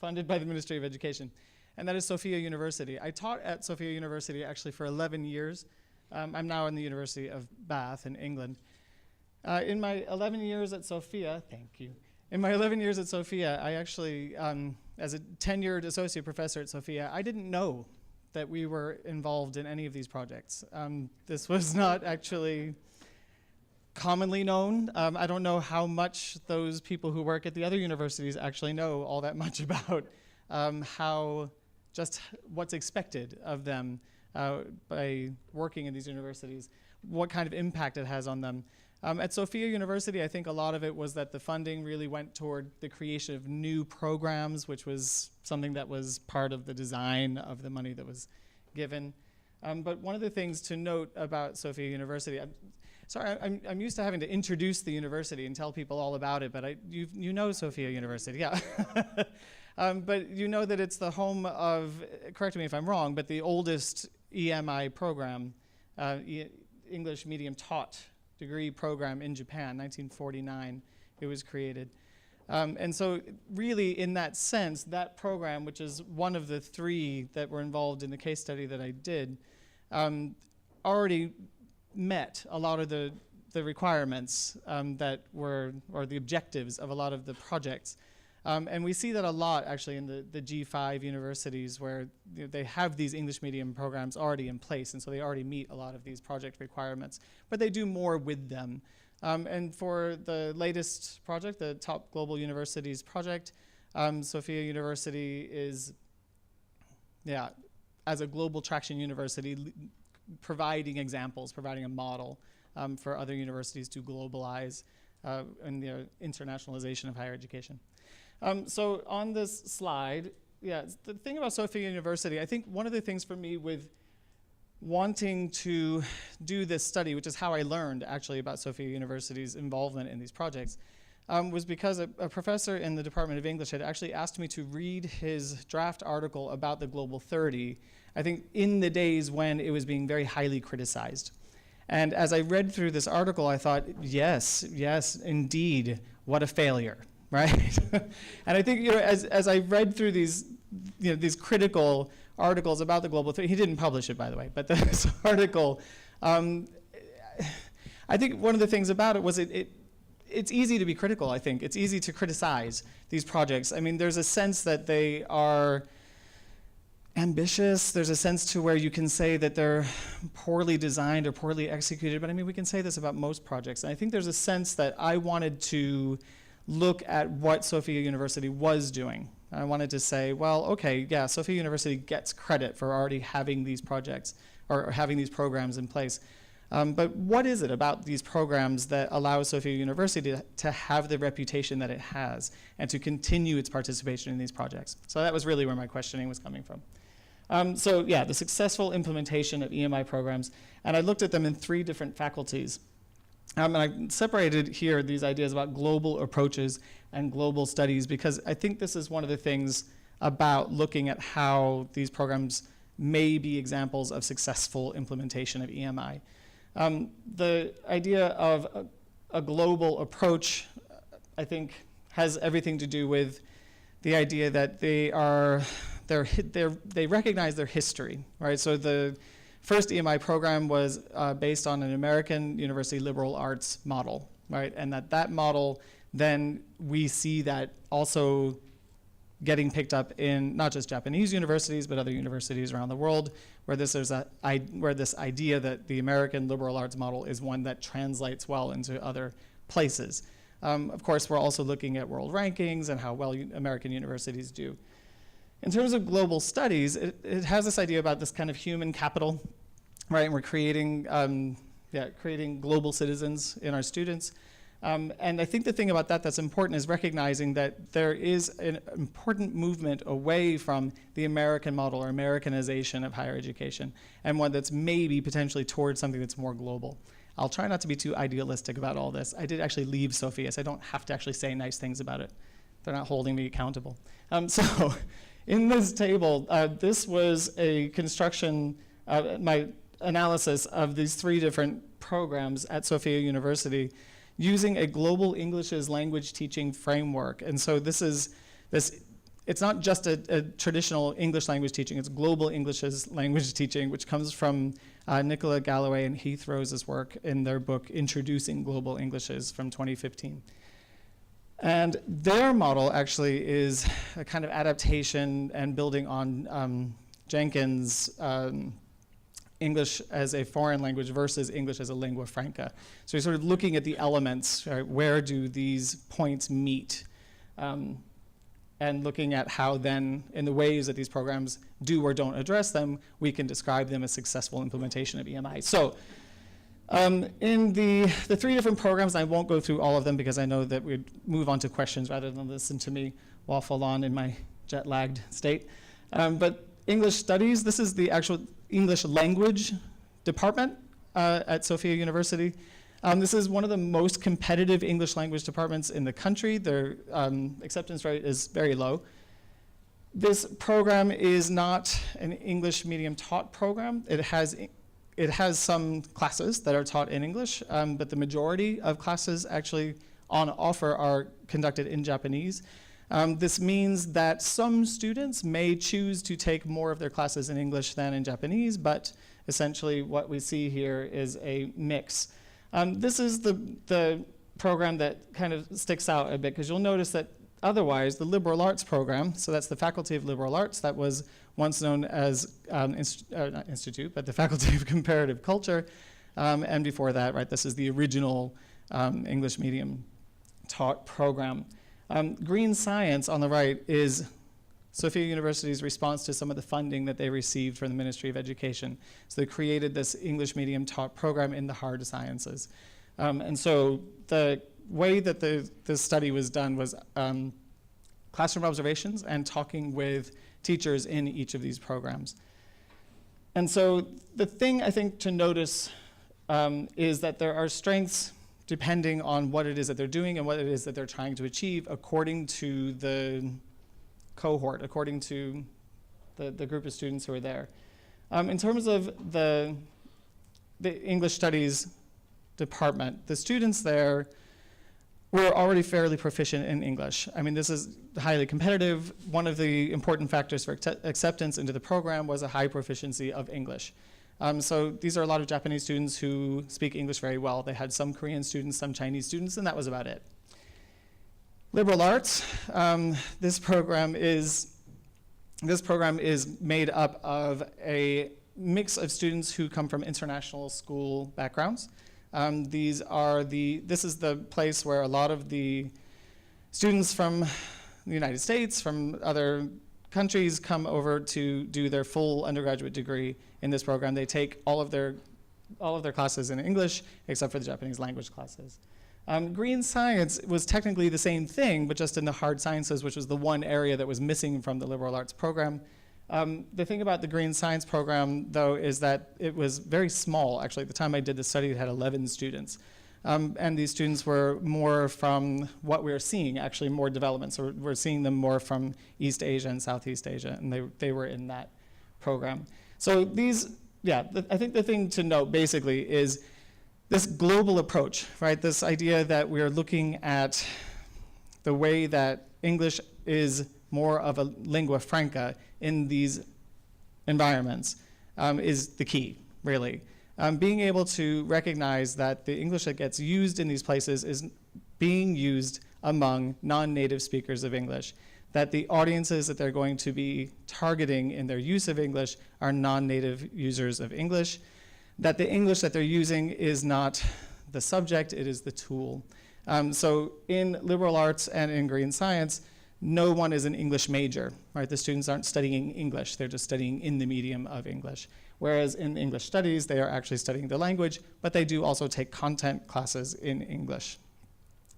funded by the Ministry of Education, and that is Sophia University. I taught at Sophia University actually for 11 years. I'm now in the University of Bath in England. In my 11 years at Sophia, thank you. In my 11 years at Sophia, I actually, as a tenured associate professor at Sophia, I didn't know that we were involved in any of these projects. This was not actually commonly known. I don't know how much those people who work at the other universities actually know all that much about what's expected of them by working in these universities, what kind of impact it has on them. At Sophia University, I think a lot of it was that the funding really went toward the creation of new programs, which was something that was part of the design of the money that was given. But one of the things to note about Sophia University, I'm used to having to introduce the university and tell people all about it, but you know Sophia University, yeah. But you know that it's the home of, correct me if I'm wrong, but the oldest EMI program, English medium taught degree program in Japan, 1949 it was created. And so really in that sense, that program, which is one of the 3 that were involved in the case study that I did, already met a lot of the requirements that were, or the objectives of a lot of the projects. And we see that a lot actually in the G5 universities where they have these English medium programs already in place, and so they already meet a lot of these project requirements, but they do more with them. And for the latest project, the Top Global Universities project, Sophia University is, as a global traction university, providing examples, providing a model for other universities to globalize in the internationalization of higher education. So on this slide, the thing about Sophia University, I think one of the things for me with wanting to do this study, which is how I learned actually about Sophia University's involvement in these projects, was because a professor in the Department of English had actually asked me to read his draft article about the Global 30, I think in the days when it was being very highly criticized. And as I read through this article, I thought, yes, indeed, what a failure, right? And I think, as I read through these critical articles about the Global 30, he didn't publish it, by the way, but this article, I think one of the things about it was it's easy to be critical, I think. It's easy to criticize these projects. I mean, there's a sense that they are ambitious. There's a sense to where you can say that they're poorly designed or poorly executed, but I mean, we can say this about most projects. And I think there's a sense that I wanted to look at what Sophia University was doing. I wanted to say, well, okay, yeah, Sophia University gets credit for already having these projects or having these programs in place. But what is it about these programs that allows Sophia University to have the reputation that it has and to continue its participation in these projects? So that was really where my questioning was coming from. The successful implementation of EMI programs, and I looked at them in 3 different faculties. And I separated here these ideas about global approaches and global studies because I think this is one of the things about looking at how these programs may be examples of successful implementation of EMI. The idea of a global approach, I think, has everything to do with the idea that they recognize their history, right? So the first EMI program was based on an American university liberal arts model, right? And that model, then we see that also getting picked up in not just Japanese universities, but other universities around the world, where this idea that the American liberal arts model is one that translates well into other places. Of course, we're also looking at world rankings and how well American universities do. In terms of global studies, it has this idea about this kind of human capital, right? And we're creating global citizens in our students. And I think the thing about that's important is recognizing that there is an important movement away from the American model or Americanization of higher education, and one that's maybe potentially towards something that's more global. I'll try not to be too idealistic about all this. I did actually leave Sophia, so I don't have to actually say nice things about it. They're not holding me accountable. So in this table, this was a construction, my analysis of these 3 different programs at Sophia University using a global English as language teaching framework. And so it's not just a traditional English language teaching, it's global English as language teaching, which comes from Nicola Galloway and Heath Rose's work in their book, Introducing Global Englishes from 2015. And their model actually is a kind of adaptation and building on Jenkins' English as a foreign language versus English as a lingua franca. So you're sort of looking at the elements, right? Where do these points meet? And looking at how then, in the ways that these programs do or don't address them, we can describe them as successful implementation of EMI. So in the 3 different programs, I won't go through all of them because I know that we'd move on to questions rather than listen to me waffle on in my jet-lagged state. But English Studies, this is the actual English language department at Sophia University. This is one of the most competitive English language departments in the country. Their acceptance rate is very low. This program is not an English medium taught program. It has some classes that are taught in English, but the majority of classes actually on offer are conducted in Japanese. This means that some students may choose to take more of their classes in English than in Japanese, but essentially what we see here is a mix. This is the program that kind of sticks out a bit, because you'll notice that otherwise the liberal arts program, so that's the Faculty of Liberal Arts, that was once known as, not Institute, but the Faculty of Comparative Culture, and before that, right, this is the original English medium taught program. Green Science on the right is Sophia University's response to some of the funding that they received from the Ministry of Education. So they created this English medium taught program in the hard sciences. And so the way that this study was done was classroom observations and talking with teachers in each of these programs. And so the thing I think to notice is that there are strengths depending on what it is that they're doing and what it is that they're trying to achieve according to the cohort, according to the group of students who are there. In terms of the English Studies department, the students there were already fairly proficient in English. I mean, this is highly competitive. One of the important factors for acceptance into the program was a high proficiency of English. So these are a lot of Japanese students who speak English very well. They had some Korean students, some Chinese students, and that was about it. Liberal arts, this program is made up of a mix of students who come from international school backgrounds. This is the place where a lot of the students from the United States, from other countries, come over to do their full undergraduate degree in this program. They take all of their classes in English, except for the Japanese language classes. Green Science was technically the same thing, but just in the hard sciences, which was the one area that was missing from the liberal arts program. The thing about the Green Science program, though, is that it was very small. Actually, at the time I did the study, it had 11 students. And these students were more from what we are seeing, actually more development. So we're seeing them more from East Asia and Southeast Asia, and they were in that program. So I think the thing to note basically is this global approach, right? This idea that we're looking at the way that English is more of a lingua franca in these environments is the key, really. Being able to recognize that the English that gets used in these places is being used among non-native speakers of English, that the audiences that they're going to be targeting in their use of English are non-native users of English, that the English that they're using is not the subject, it is the tool. So in liberal arts and in Green Science, no one is an English major, right? The students aren't studying English, they're just studying in the medium of English. Whereas in English studies, they are actually studying the language, but they do also take content classes in English.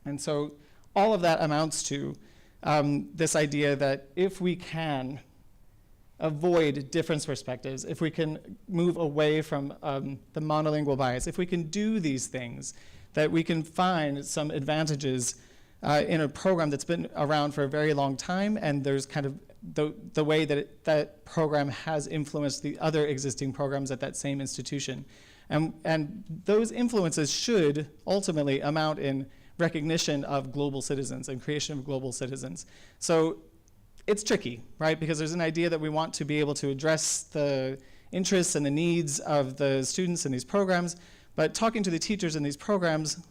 And so all of that amounts to this idea that if we can avoid difference perspectives, if we can move away from the monolingual bias, if we can do these things, that we can find some advantages in a program that's been around for a very long time, and there's kind of the way that that program has influenced the other existing programs at that same institution. And those influences should ultimately amount in recognition of global citizens and creation of global citizens. So it's tricky, right? Because there's an idea that we want to be able to address the interests and the needs of the students in these programs, but talking to the teachers in these programs,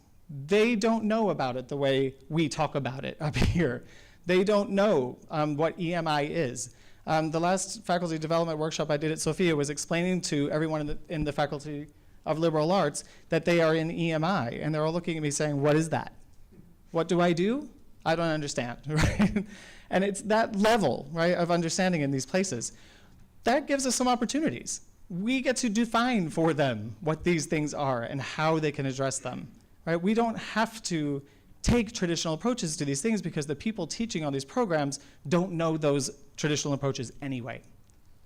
they don't know about it the way we talk about it up here. They don't know what EMI is. The last faculty development workshop I did at Sophia was explaining to everyone in the Faculty of Liberal Arts that they are in EMI, and they're all looking at me saying, what is that? What do I do? I don't understand, right? And it's that level, right, of understanding in these places. That gives us some opportunities. We get to define for them what these things are and how they can address them, right? We don't have to take traditional approaches to these things because the people teaching on these programs don't know those traditional approaches anyway,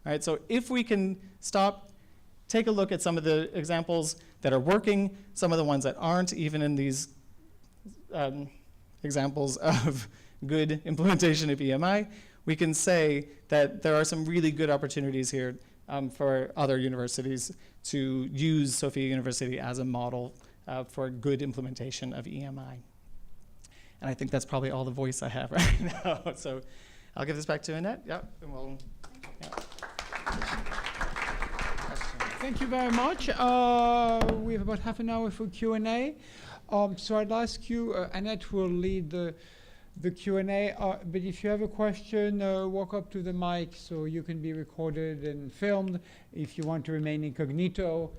right? So if we can stop, take a look at some of the examples that are working, some of the ones that aren't, even in these examples of good implementation of EMI, we can say that there are some really good opportunities here for other universities to use Sophia University as a model for good implementation of EMI. And I think that's probably all the voice I have right now. So I'll give this back to Annette. Yep, and we'll. Yeah. Thank you very much. We have about half an hour for Q&A. So I'd ask you, Annette will lead the Q&A, but if you have a question, walk up to the mic so you can be recorded and filmed. If you want to remain incognito,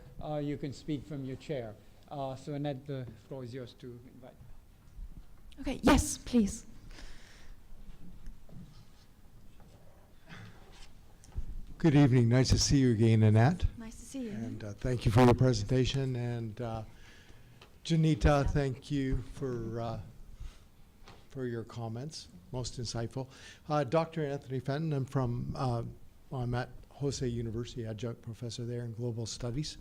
you can speak from your chair. So Annette, the floor is yours to invite. Okay, yes, please. Good evening. Nice to see you again, Annette. Nice to see you. And thank you for your presentation. And Juanita, thank you for your comments. Most insightful. Dr. Anthony Fenton, I'm at Jose University, adjunct professor there in global studies.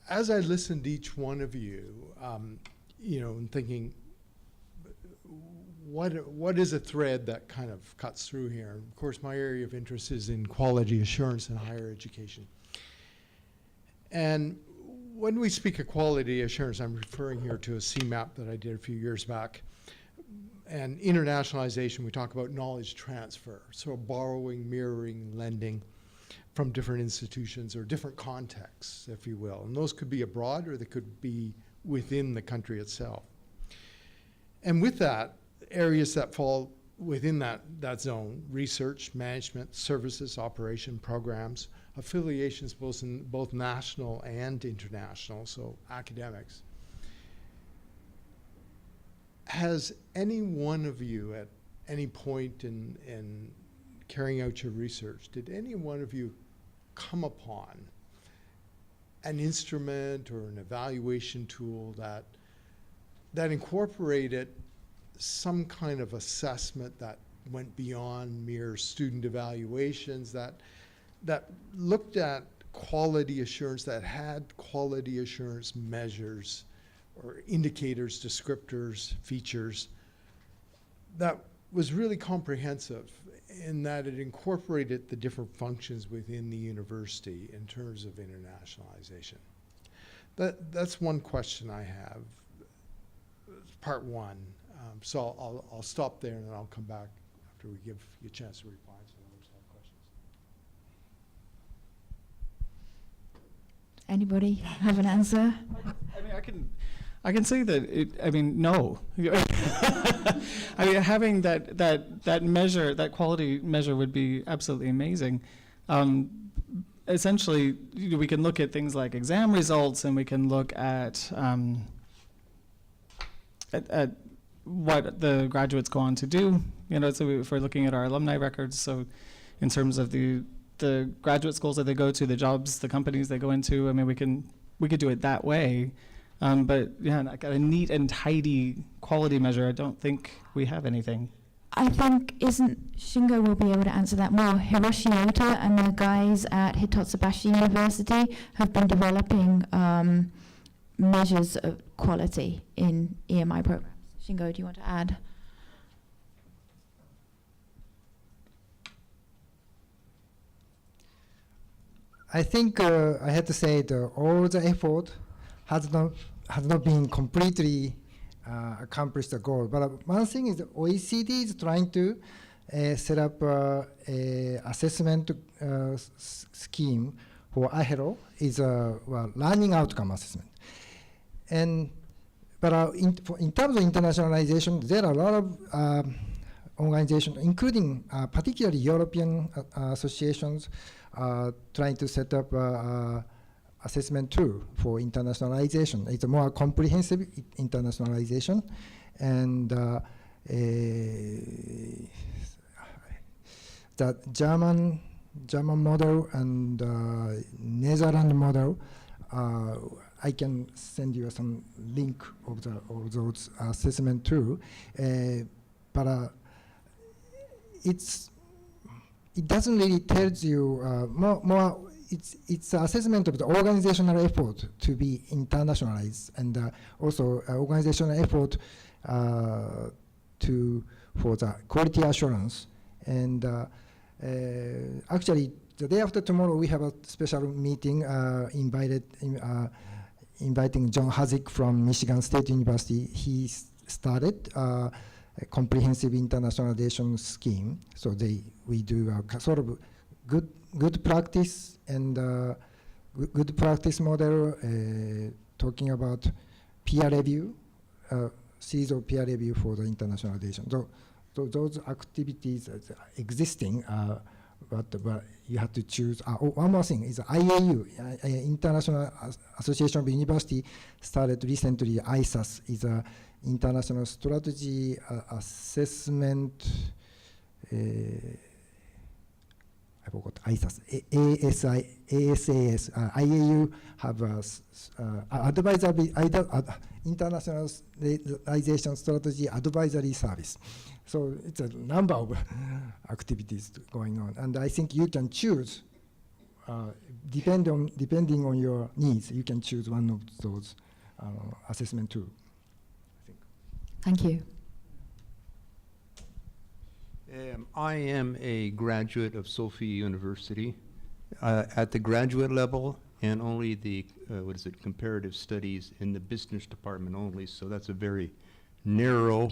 As I listened to each one of you, and thinking, what is a thread that kind of cuts through here? And of course, my area of interest is in quality assurance in higher education. And when we speak of quality assurance, I'm referring here to a CMAP that I did a few years back. And internationalization, we talk about knowledge transfer. So borrowing, mirroring, lending from different institutions or different contexts, if you will. And those could be abroad or they could be within the country itself. And with that, areas that fall within that zone, research, management, services, operation, programs, affiliations both national and international, so academics. Has any one of you at any point in carrying out your research, did any one of you come upon an instrument or an evaluation tool that incorporated some kind of assessment that went beyond mere student evaluations, that looked at quality assurance, that had quality assurance measures or indicators, descriptors, features, that was really comprehensive in that it incorporated the different functions within the university in terms of internationalization? That's one question I have, part one. So I'll stop there and then I'll come back after we give you a chance to reply to others have questions. Anybody have an answer? I mean, I can say that no. I mean, having that measure, that quality measure would be absolutely amazing. Essentially, we can look at things like exam results, and we can look at what the graduates go on to do. So if we're looking at our alumni records, so in terms of the graduate schools that they go to, the jobs, the companies they go into, I mean, we could do it that way. But yeah, like a neat and tidy quality measure, I don't think we have anything. I think Shingo will be able to answer that more. Hiroyuki and the guys at Hitotsubashi University have been developing measures of quality in EMI programs. Shingo, do you want to add? I think I had to say that all the effort has not been completely accomplished the goal. But one thing is that OECD is trying to set up a assessment scheme for AHERO, is a learning outcome assessment. But in terms of internationalization, there are a lot of organizations, including particularly European associations, trying to set up assessment tool for internationalization. It's a more comprehensive internationalization, and the German model and Netherlands model. I can send you some link of those assessment too, but it doesn't really tell you more. It's assessment of the organizational effort to be internationalized, and also organizational effort for the quality assurance. And actually, the day after tomorrow, we have a special meeting invited inviting John Hazick from Michigan State University. He started a comprehensive internationalization scheme. So we do a sort of good practice and good practice model, talking about peer review, series of peer review for the internationalization. So those activities are existing, but you have to choose. One more thing is IAU, International Association of University, started recently. ISAS is a International Strategy Assessment. I forgot ISAS, ASAS. IAU have Internationalization Strategy Advisory Service. So it's a number of activities going on, and I think you can choose, depending on your needs, you can choose one of those assessment too. Thank you. I am a graduate of Sophia University at the graduate level, and only the comparative studies in the business department only. So that's a very narrow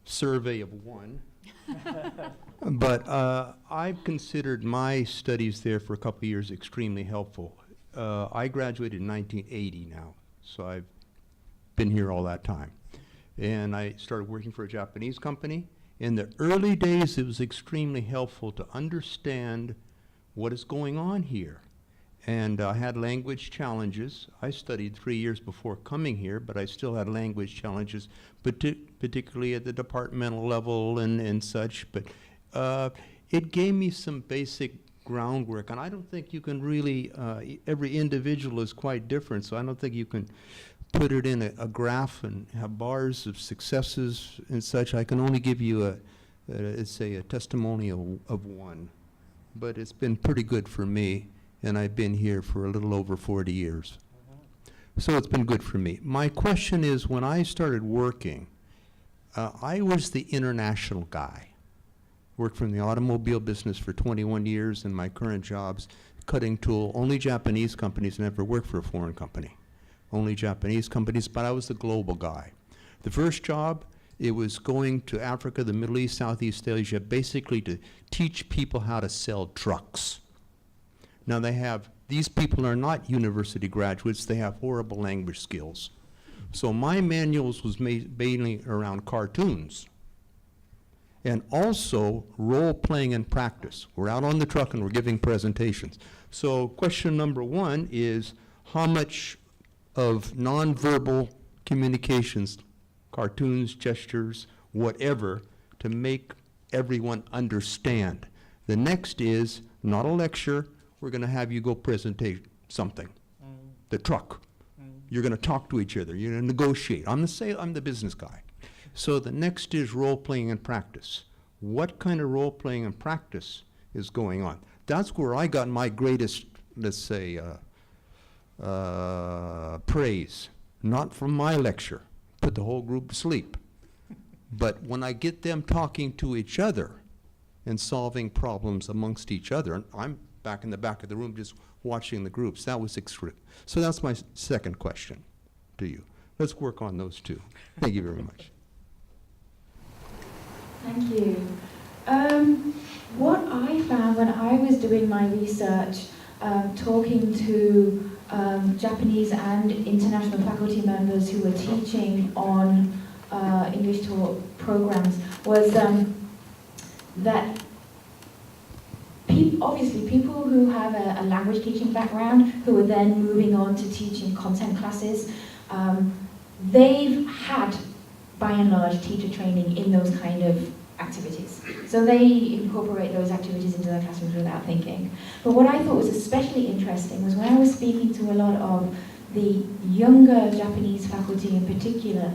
survey of one. But I've considered my studies there for a couple of years extremely helpful. I graduated in 1980 now, so I've been here all that time. And I started working for a Japanese company. In the early days, it was extremely helpful to understand what is going on here. And I had language challenges. I studied 3 years before coming here, but I still had language challenges, particularly at the departmental level and such. But it gave me some basic groundwork. And I don't think you can really, every individual is quite different, so I don't think you can put it in a graph and have bars of successes and such. I can only give you a testimonial of one. But it's been pretty good for me, and I've been here for a little over 40 years. So it's been good for me. My question is, when I started working, I was the international guy. Worked from the automobile business for 21 years, and my current job's cutting tool. Only Japanese companies, never worked for a foreign company. Only Japanese companies, but I was the global guy. The first job, it was going to Africa, the Middle East, Southeast Asia, basically to teach people how to sell trucks. Now these people are not university graduates, they have horrible language skills. So my manuals was mainly around cartoons and also role-playing and practice. We're out on the truck and we're giving presentations. So question number one is, how much of nonverbal communications, cartoons, gestures, whatever, to make everyone understand? The next is not a lecture. We're going to have you go presentate something. The truck. You're going to talk to each other. You're going to negotiate. I'm the business guy. So the next is role-playing and practice. What kind of role-playing and practice is going on? That's where I got my greatest, let's say, praise. Not from my lecture. Put the whole group to sleep. But when I get them talking to each other and solving problems amongst each other, and I'm back in the back of the room just watching the groups, that was extreme. So that's my second question to you. Let's work on those two. Thank you very much. Thank you. What I found when I was doing my research, talking to Japanese and international faculty members who were teaching on English talk programs, was that obviously people who have a language teaching background, who are then moving on to teaching content classes, they've had, by and large, teacher training in those kind of activities. So they incorporate those activities into their classrooms without thinking. But what I thought was especially interesting was when I was speaking to a lot of the younger Japanese faculty in particular,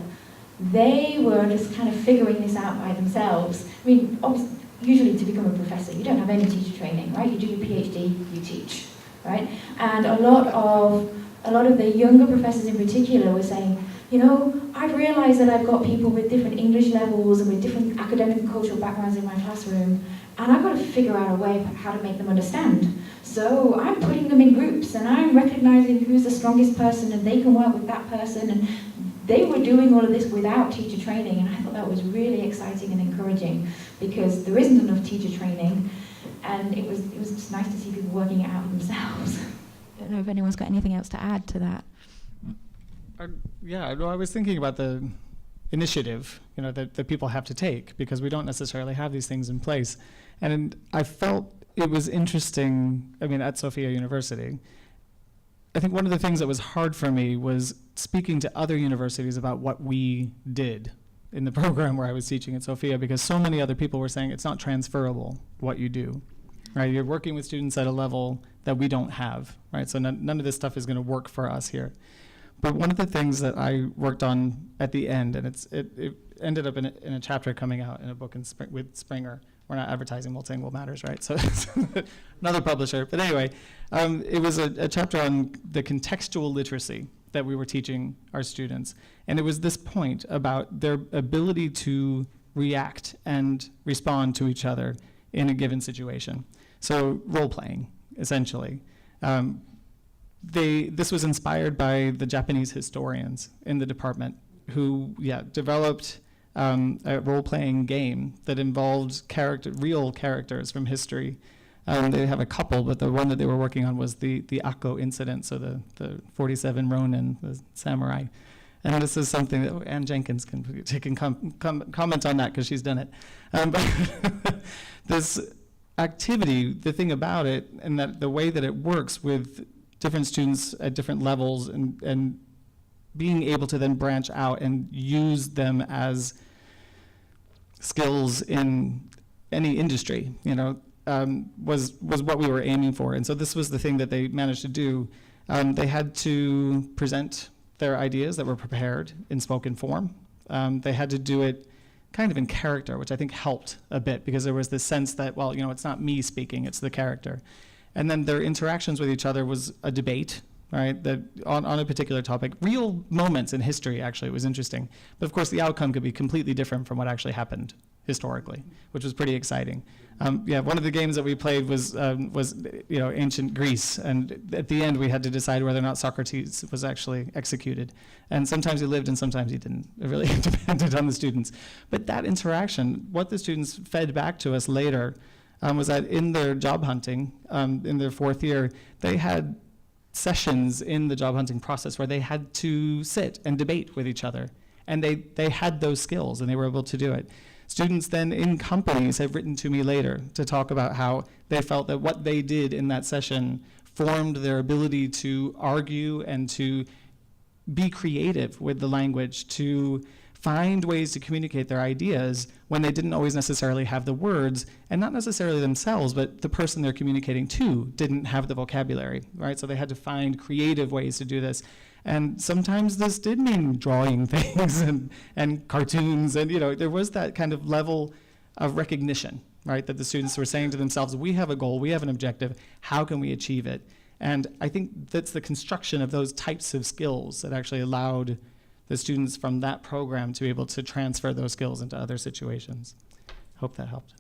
they were just kind of figuring this out by themselves. I mean, obviously, usually to become a professor, you don't have any teacher training, right? You do your PhD, you teach, right? And a lot of the younger professors in particular were saying, You know, I've realised that I've got people with different English levels and with different academic and cultural backgrounds in my classroom, and I've got to figure out a way of how to make them understand. So I'm putting them in groups, and I'm recognising who's the strongest person, and they can work with that person, and they were doing all of this without teacher training, and I thought that was really exciting and encouraging, because there isn't enough teacher training, and it was just nice to see people working it out themselves. I don't know if anyone's got anything else to add to that. Yeah, no, I was thinking about the initiative, you know, that people have to take, because we don't necessarily have these things in place. And I felt it was interesting, I mean, at Sophia University, I think one of the things that was hard for me was speaking to other universities about what we did in the program where I was teaching at Sophia, because so many other people were saying it's not transferable, what you do, right? You're working with students at a level that we don't have, right? So none of this stuff is going to work for us here. But one of the things that I worked on at the end, and it ended up in a chapter coming out in a book with Springer. We're not advertising Multilingual Matters, right? So it's another publisher. But anyway, it was a chapter on the contextual literacy that we were teaching our students. And it was this point about their ability to react and respond to each other in a given situation. So role-playing, essentially. This was inspired by the Japanese historians in the department who developed a role-playing game that involved real characters from history. They have a couple, but the one that they were working on was the Akko incident, so the 47 Ronin, the samurai. And this is something that Ann Jenkins can comment on that, because she's done it. But this activity, the thing about it, and that the way that it works with different students at different levels, and being able to then branch out and use them as skills in any industry, you know, was what we were aiming for. And so this was the thing that they managed to do. They had to present their ideas that were prepared in spoken form. They had to do it kind of in character, which I think helped a bit, because there was this sense that, well, you know, it's not me speaking, it's the character. And then their interactions with each other was a debate, right, that on a particular topic. Real moments in history, actually, it was interesting. But of course, the outcome could be completely different from what actually happened historically, which was pretty exciting. One of the games that we played was you know, ancient Greece, and at the end we had to decide whether or not Socrates was actually executed. And sometimes he lived and sometimes he didn't. It really depended on the students. But that interaction, what the students fed back to us later, was that in their job hunting, in their 4th year, they had sessions in the job hunting process where they had to sit and debate with each other. And they had those skills and they were able to do it. Students then in companies have written to me later to talk about how they felt that what they did in that session formed their ability to argue and to be creative with the language, to find ways to communicate their ideas when they didn't always necessarily have the words, and not necessarily themselves, but the person they're communicating to didn't have the vocabulary, right? So they had to find creative ways to do this. And sometimes this did mean drawing things and cartoons, and you know, there was that kind of level of recognition, right? That the students were saying to themselves, we have a goal, we have an objective, how can we achieve it? And I think that's the construction of those types of skills that actually allowed the students from that program to be able to transfer those skills into other situations. Hope that helped.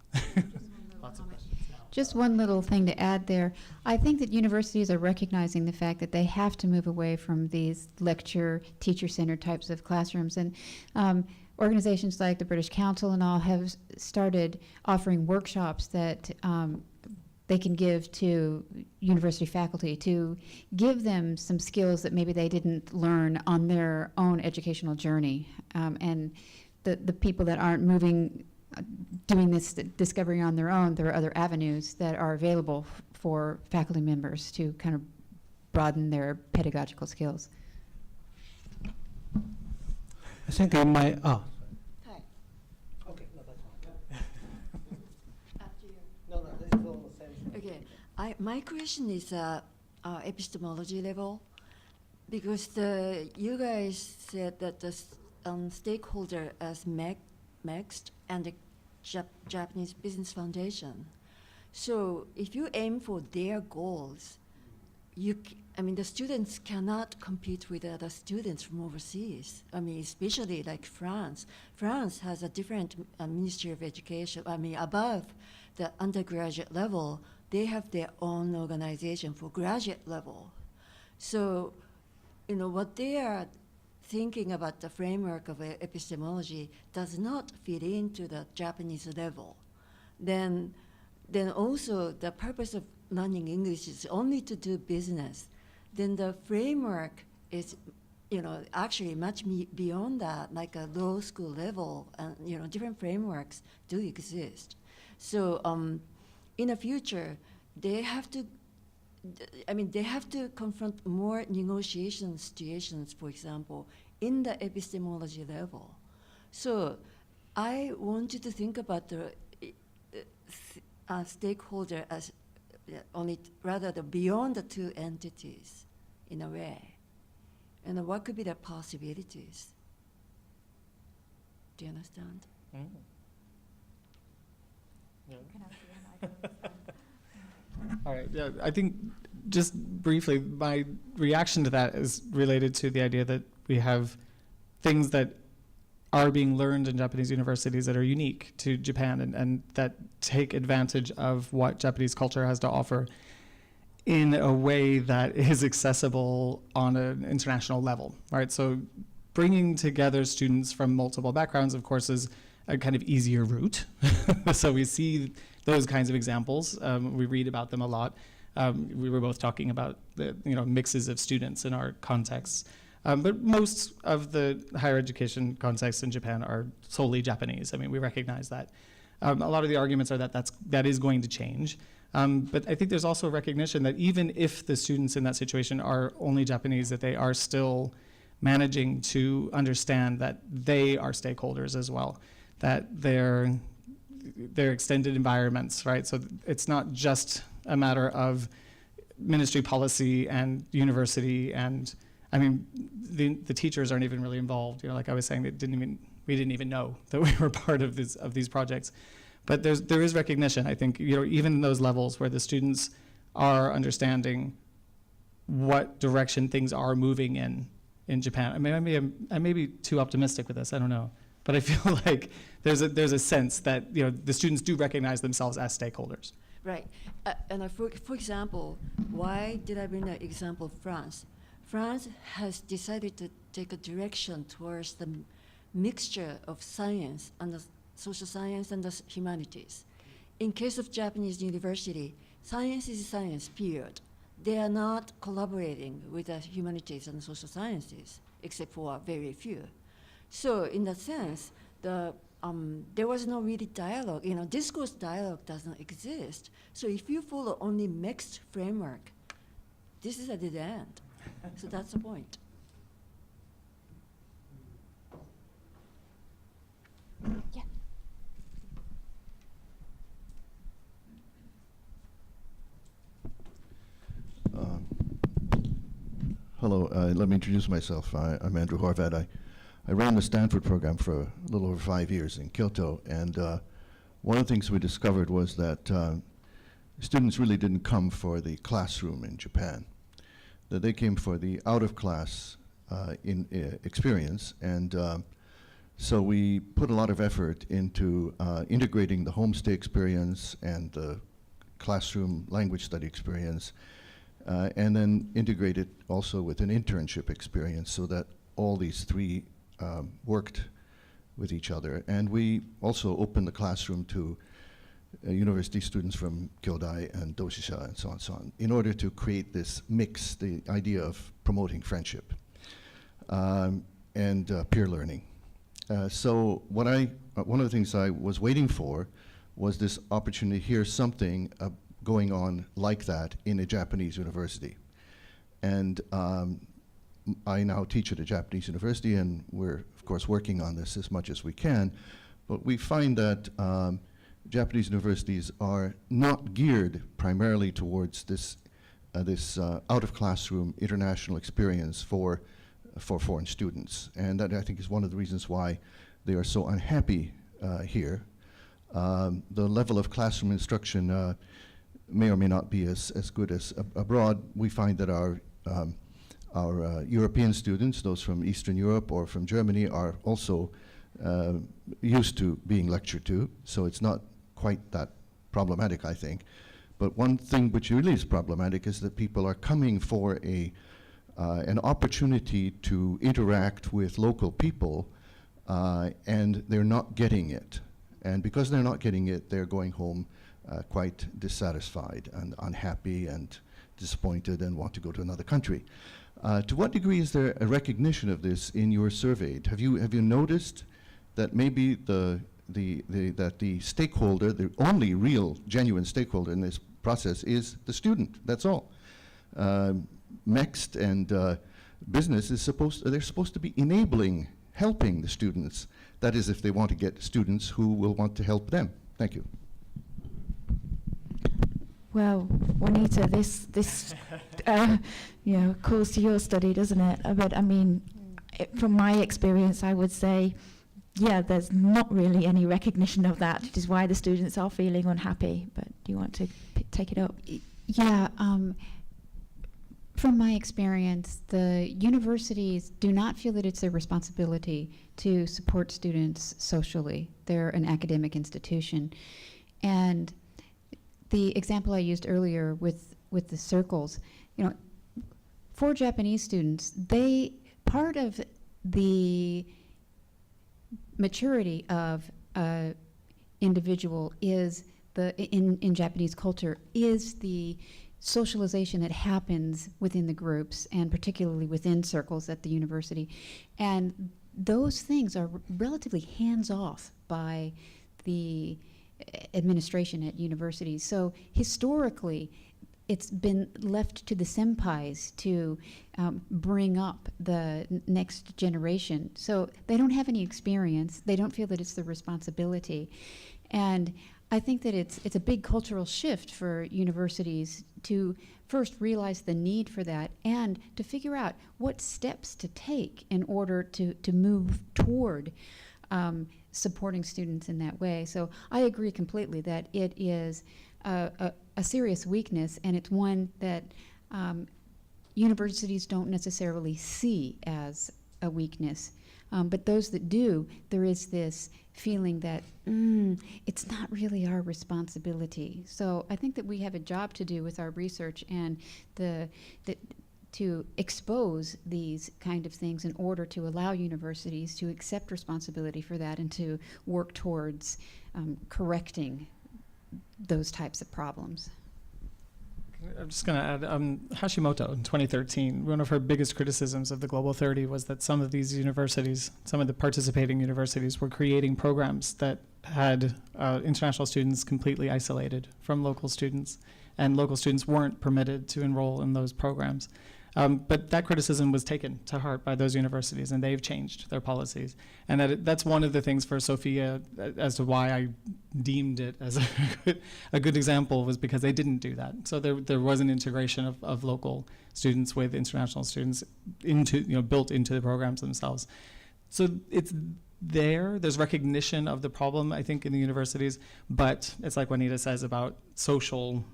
Lots of questions. Just one little thing to add there. I think that universities are recognizing the fact that they have to move away from these lecture, teacher-centered types of classrooms. And organizations like the British Council and all have started offering workshops that they can give to university faculty to give them some skills that maybe they didn't learn on their own educational journey. And the people that aren't doing this discovery on their own, there are other avenues that are available for faculty members to kind of broaden their pedagogical skills. I think in my, Hi. Okay, no, that's fine. After you. No, this is all the same thing. Okay, my question is epistemology level, because you guys said that the stakeholder as MEXT and the Japanese Business Foundation. So if you aim for their goals, I mean, the students cannot compete with other students from overseas. I mean, especially like France. France has a different Ministry of Education. I mean, above the undergraduate level, they have their own organization for graduate level. So, you know, what they are thinking about the framework of epistemology does not fit into the Japanese level. Then also the purpose of learning English is only to do business. Then the framework is, you know, actually much beyond that, like a law school level, and you know, different frameworks do exist. So in the future, they have to, they have to confront more negotiation situations, for example, in the epistemology level. So I want you to think about the stakeholder as rather beyond the two entities in a way. And what could be the possibilities? Do you understand? Mm. Yeah. All right, yeah, I think just briefly, my reaction to that is related to the idea that we have things that are being learned in Japanese universities that are unique to Japan and that take advantage of what Japanese culture has to offer in a way that is accessible on an international level, right? So bringing together students from multiple backgrounds, of course, is a kind of easier route. So we see those kinds of examples. We read about them a lot. We were both talking about the mixes of students in our contexts. But most of the higher education contexts in Japan are solely Japanese. I mean, we recognize that. A lot of the arguments are that is going to change. But I think there's also a recognition that even if the students in that situation are only Japanese, that they are still managing to understand that they are stakeholders as well, that they're extended environments, right? So it's not just a matter of ministry policy and university, and I mean, the teachers aren't even really involved. You know, like I was saying, we didn't even know that we were part of these projects. But there is recognition, I think, even in those levels where the students are understanding what direction things are moving in Japan. I mean, I may be too optimistic with this, I don't know. But I feel like there's a sense that the students do recognize themselves as stakeholders. Right, and for example, why did I bring the example of France? France has decided to take a direction towards the mixture of science and the social science and the humanities. In case of Japanese university, science is science, period. They are not collaborating with the humanities and social sciences, except for very few. So in that sense, there was no really dialogue. Discourse dialogue does not exist. So if you follow only mixed framework, this is a dead end. So that's the point. Yeah. Hello, let me introduce myself. I'm Andrew Horvath. I ran the Stanford program for a little over 5 years in Kyoto, and one of the things we discovered was that students really didn't come for the classroom in Japan, that they came for the out-of-class experience, and so we put a lot of effort into integrating the homestay experience and the classroom language study experience, and then integrate it also with an internship experience so that all these three worked with each other. And we also opened the classroom to university students from Kyodai and Doshisha and so on, in order to create this mix, the idea of promoting friendship and peer learning. So one of the things I was waiting for was this opportunity to hear something going on like that in a Japanese university. And I now teach at a Japanese university, and we're, of course, working on this as much as we can. But we find that Japanese universities are not geared primarily towards this out-of-classroom international experience for foreign students. And that, I think, is one of the reasons why they are so unhappy here. The level of classroom instruction may or may not be as good as abroad. We find that our our European students, those from Eastern Europe or from Germany, are also used to being lectured to, so it's not quite that problematic, I think. But one thing which really is problematic is that people are coming for an opportunity to interact with local people, and they're not getting it. And because they're not getting it, they're going home quite dissatisfied and unhappy and disappointed and want to go to another country. To what degree is there a recognition of this in your survey? Have you noticed that maybe that the stakeholder, the only real genuine stakeholder in this process is the student? That's all. MEXT and business is they're supposed to be enabling, helping the students. That is, if they want to get students who will want to help them. Thank you. Well, Juanita, this calls to your study, doesn't it? But I mean, from my experience, I would say, yeah, there's not really any recognition of that, which is why the students are feeling unhappy. But do you want to take it up? Yeah. From my experience, the universities do not feel that it's their responsibility to support students socially. They're an academic institution. And the example I used earlier with the circles, for Japanese students, part of the maturity of an individual is in Japanese culture is the socialization that happens within the groups, and particularly within circles at the university. And those things are relatively hands-off by the administration at universities. So historically, it's been left to the senpais to bring up the next generation. So they don't have any experience. They don't feel that it's their responsibility. And I think that it's a big cultural shift for universities to first realize the need for that and to figure out what steps to take in order to move toward supporting students in that way. So I agree completely that it is a serious weakness, and it's one that universities don't necessarily see as a weakness. But those that do, there is this feeling that it's not really our responsibility. So I think that we have a job to do with our research and to expose these kind of things in order to allow universities to accept responsibility for that and to work towards correcting those types of problems. I'm just going to add, Hashimoto in 2013, one of her biggest criticisms of the Global 30 was that some of these universities, some of the participating universities, were creating programs that had international students completely isolated from local students, and local students weren't permitted to enroll in those programs. But that criticism was taken to heart by those universities, and they've changed their policies. And that's one of the things for Sophia as to why I deemed it as a good example, was because they didn't do that. So there was an integration of local students with international students built into the programs themselves. So it's there's recognition of the problem, I think, in the universities, but it's like Juanita says about social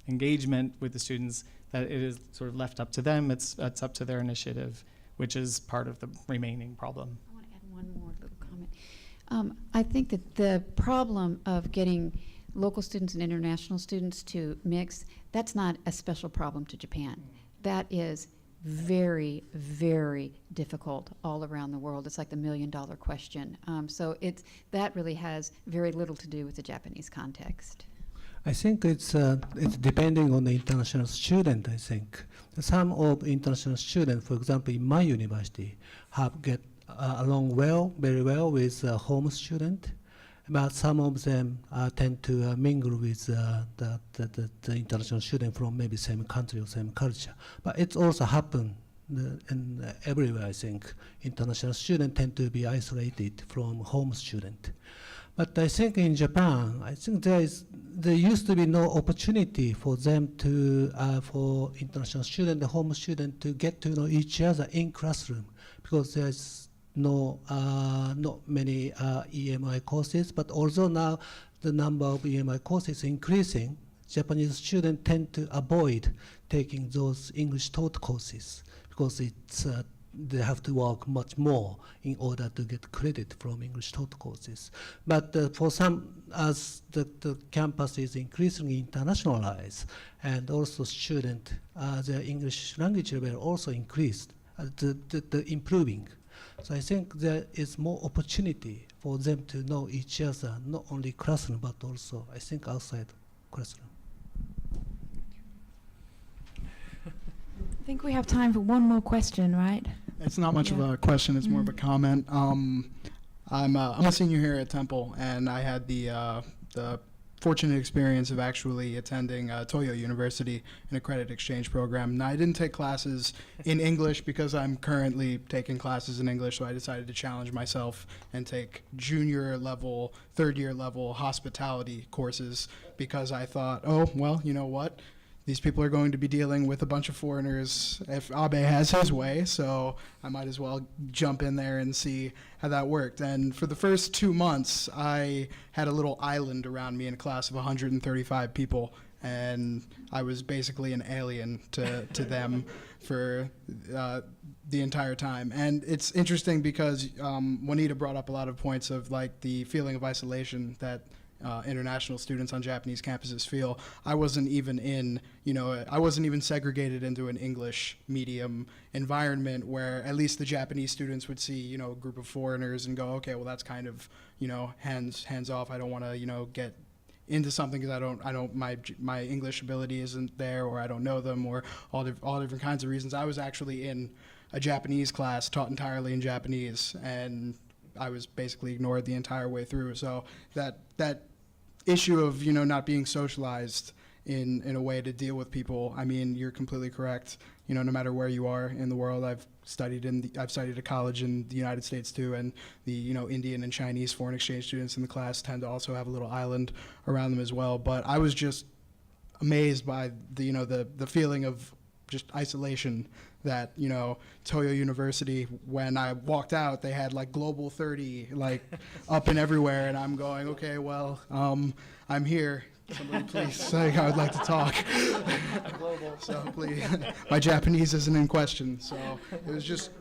engagement with the students, that it is sort of left up to them. It's up to their initiative, which is part of the remaining problem. I want to add one more little comment. I think that the problem of getting local students and international students to mix, that's not a special problem to Japan. That is very, very difficult all around the world. It's like the $1 million question. So that really has very little to do with the Japanese context. I think it's depending on the international student. I think some of international students, for example, in my university, have get along very well with home student, but some of them tend to mingle with the international student from maybe same country or same culture. But it's also happened everywhere. I think international students tend to be isolated from home student. But I think in Japan, I think there used to be no opportunity for them to, for international student, the home student, to get to know each other in classroom, because there's not many EMI courses. But although now the number of EMI courses is increasing, Japanese students tend to avoid taking those English taught courses because it's they have to work much more in order to get credit from English taught courses. But for some, as the campus is increasingly internationalized, and also student, their English language level also increased, the improving. So I think there is more opportunity for them to know each other, not only classroom, but also, I think, outside classroom. I think we have time for one more question, right? It's not much of a question, it's more of a comment. I'm a senior here at Temple, and I had the fortunate experience of actually attending Toyo University in a credit exchange program. Now, I didn't take classes in English because I'm currently taking classes in English, so I decided to challenge myself and take junior level, third year level hospitality courses because I thought, oh, well, you know what? These people are going to be dealing with a bunch of foreigners if Abe has his way, so I might as well jump in there and see how that worked. And for the first 2 months, I had a little island around me in a class of 135 people, and I was basically an alien to them for the entire time. And it's interesting because Juanita brought up a lot of points of like the feeling of isolation that international students on Japanese campuses feel. I wasn't even I wasn't even segregated into an English medium environment where at least the Japanese students would see, a group of foreigners and go, okay, well that's kind of, hands off. I don't want to, get into something because my English ability isn't there, or I don't know them, or all different kinds of reasons. I was actually in a Japanese class taught entirely in Japanese, and I was basically ignored the entire way through. So that issue of not being socialized in a way to deal with people, I mean, you're completely correct. No matter where you are in the world, I've studied at college in the United States too, and the Indian and Chinese foreign exchange students in the class tend to also have a little island around them as well. But I was just amazed by the feeling of just isolation that Toyo University, when I walked out, they had like Global 30 like up and everywhere, and I'm going, okay, well, I'm here. Somebody please say I would like to talk. So please, my Japanese isn't in question. So it was just.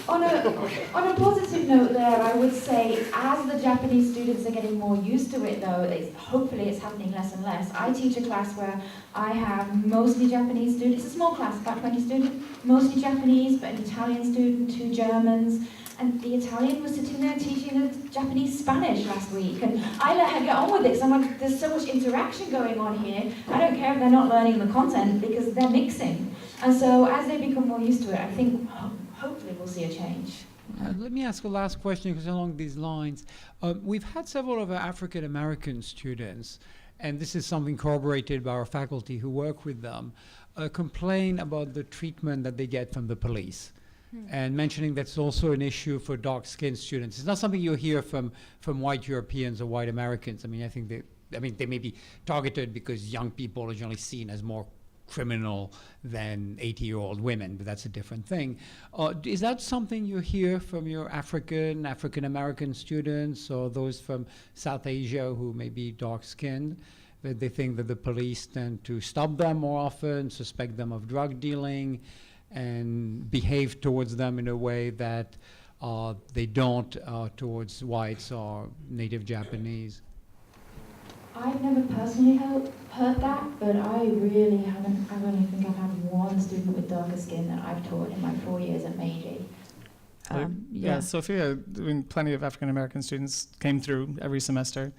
On a positive note there, I would say as the Japanese students are getting more used to it though, hopefully it's happening less and less. I teach a class where I have mostly Japanese students. It's a small class, about 20 students, mostly Japanese, but an Italian student, 2 Germans. And the Italian was sitting there teaching the Japanese Spanish last week. And I let her get on with it, because I'm like, there's so much interaction going on here. I don't care if they're not learning the content, because they're mixing. And so as they become more used to it, I think hopefully we'll see a change. Let me ask a last question, because along these lines, we've had several of our African American students, and this is something corroborated by our faculty who work with them, complain about the treatment that they get from the police. And mentioning that's also an issue for dark-skinned students. It's not something you hear from white Europeans or white Americans. I mean, I think they may be targeted because young people are generally seen as more criminal than 80-year-old women, but that's a different thing. Is that something you hear from your African American students, or those from South Asia who may be dark-skinned, that they think that the police tend to stop them more often, suspect them of drug dealing, and behave towards them in a way that they don't towards whites or native Japanese? I've never personally heard that, but I really haven't. I only think I've had one student with darker skin that I've taught in my 4 years at Meiji. Yeah, Sophia, I mean, plenty of African American students came through every semester.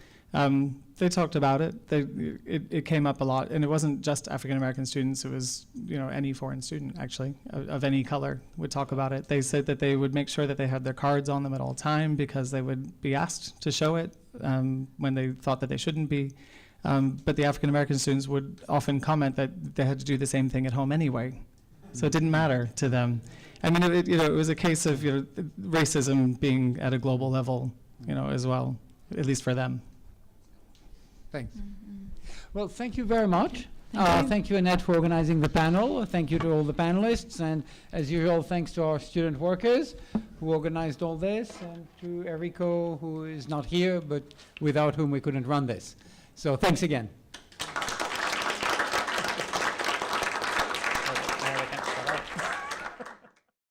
They talked about it. It came up a lot, and it wasn't just African American students. It was any foreign student actually of any color would talk about it. They said that they would make sure that they had their cards on them at all time because they would be asked to show it when they thought that they shouldn't be. But the African American students would often comment that they had to do the same thing at home anyway, so it didn't matter to them. I mean, it was a case of racism being at a global level, as well, at least for them. Thanks. Well, thank you very much. Thank you, Annette, for organizing the panel. Thank you to all the panelists. And as usual, thanks to our student workers who organized all this, and to Eriko, who is not here, but without whom we couldn't run this. So thanks again.